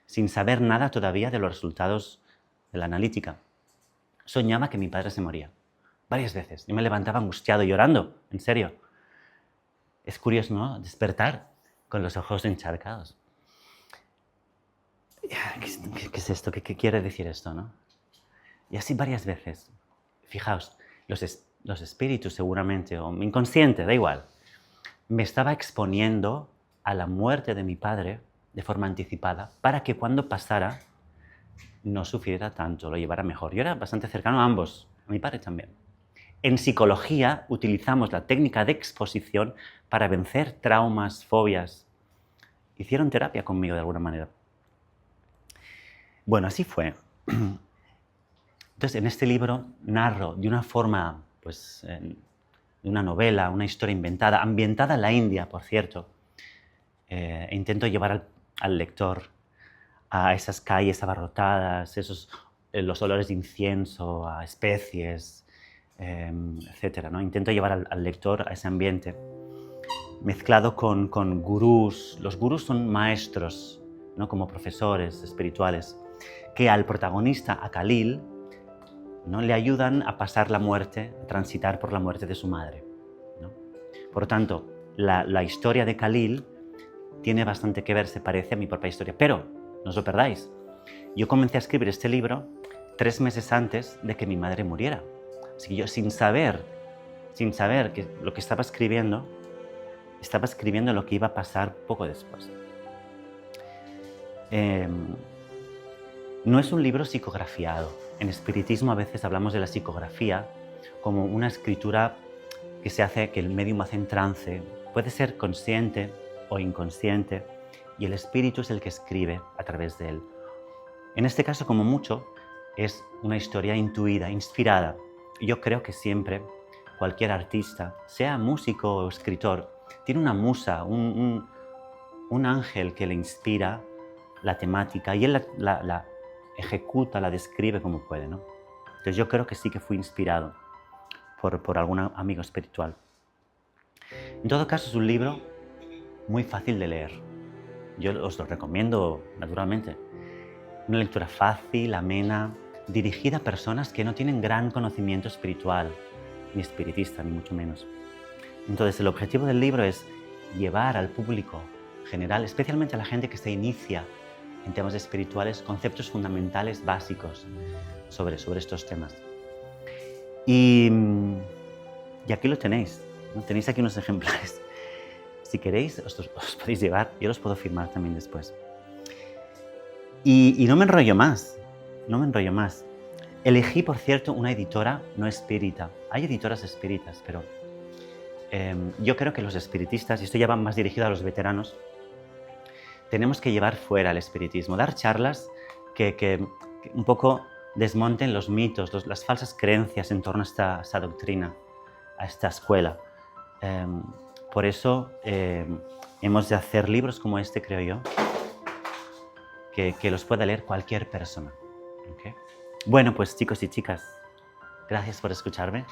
sin saber nada todavía de los resultados de la analítica. Soñaba que mi padre se moría. Varias veces. Yo me levantaba angustiado, llorando, en serio. Es curioso, ¿no? Despertar con los ojos encharcados. ¿qué es esto? ¿Qué quiere decir esto, no? Y así varias veces. Fijaos, los espíritus seguramente, o mi inconsciente, da igual, me estaba exponiendo a la muerte de mi padre de forma anticipada para que cuando pasara no sufriera tanto, lo llevara mejor. Yo era bastante cercano a ambos, a mi padre también. En psicología utilizamos la técnica de exposición para vencer traumas, fobias. Hicieron terapia conmigo de alguna manera. Bueno, así fue. Entonces, en este libro narro de una forma, pues, de una novela, una historia inventada, ambientada en la India, por cierto. Intento llevar al lector a esas calles abarrotadas, los olores de incienso, a especies, etc., ¿no? Intento llevar al lector a ese ambiente, mezclado con gurús. Los gurús son maestros, ¿no? Como profesores espirituales, que al protagonista, a Khalil, ¿no? Le ayudan a pasar la muerte, a transitar por la muerte de su madre, ¿no? Por lo tanto, la historia de Khalil tiene bastante que ver, se parece a mi propia historia, pero no os lo perdáis. Yo comencé a escribir este libro 3 meses antes de que mi madre muriera. Así que yo, sin saber que lo que estaba escribiendo lo que iba a pasar poco después. No es un libro psicografiado. En espiritismo a veces hablamos de la psicografía como una escritura que se hace, que el médium hace en trance. Puede ser consciente o inconsciente, y el espíritu es el que escribe a través de él. En este caso, como mucho, es una historia intuida, inspirada. Yo creo que siempre cualquier artista, sea músico o escritor, tiene una musa, un ángel que le inspira la temática y él la ejecuta, la describe como puede, ¿no? Entonces yo creo que sí que fui inspirado por algún amigo espiritual. En todo caso, es un libro muy fácil de leer. Yo os lo recomiendo, naturalmente. Una lectura fácil, amena, dirigida a personas que no tienen gran conocimiento espiritual, ni espiritista, ni mucho menos. Entonces, el objetivo del libro es llevar al público general, especialmente a la gente que se inicia en temas espirituales, conceptos fundamentales básicos sobre estos temas. Y aquí lo tenéis, ¿no? Tenéis aquí unos ejemplares. Si queréis, os podéis llevar, yo los puedo firmar también después. Y no me enrollo más, Elegí, por cierto, una editora no espírita. Hay editoras espíritas, pero yo creo que los espiritistas, y esto ya va más dirigido a los veteranos, tenemos que llevar fuera el espiritismo, dar charlas que un poco desmonten los mitos, las falsas creencias en torno a esta doctrina, a esta escuela. Por eso hemos de hacer libros como este, creo yo, que los pueda leer cualquier persona. ¿Okay? Bueno, pues chicos y chicas, gracias por escucharme.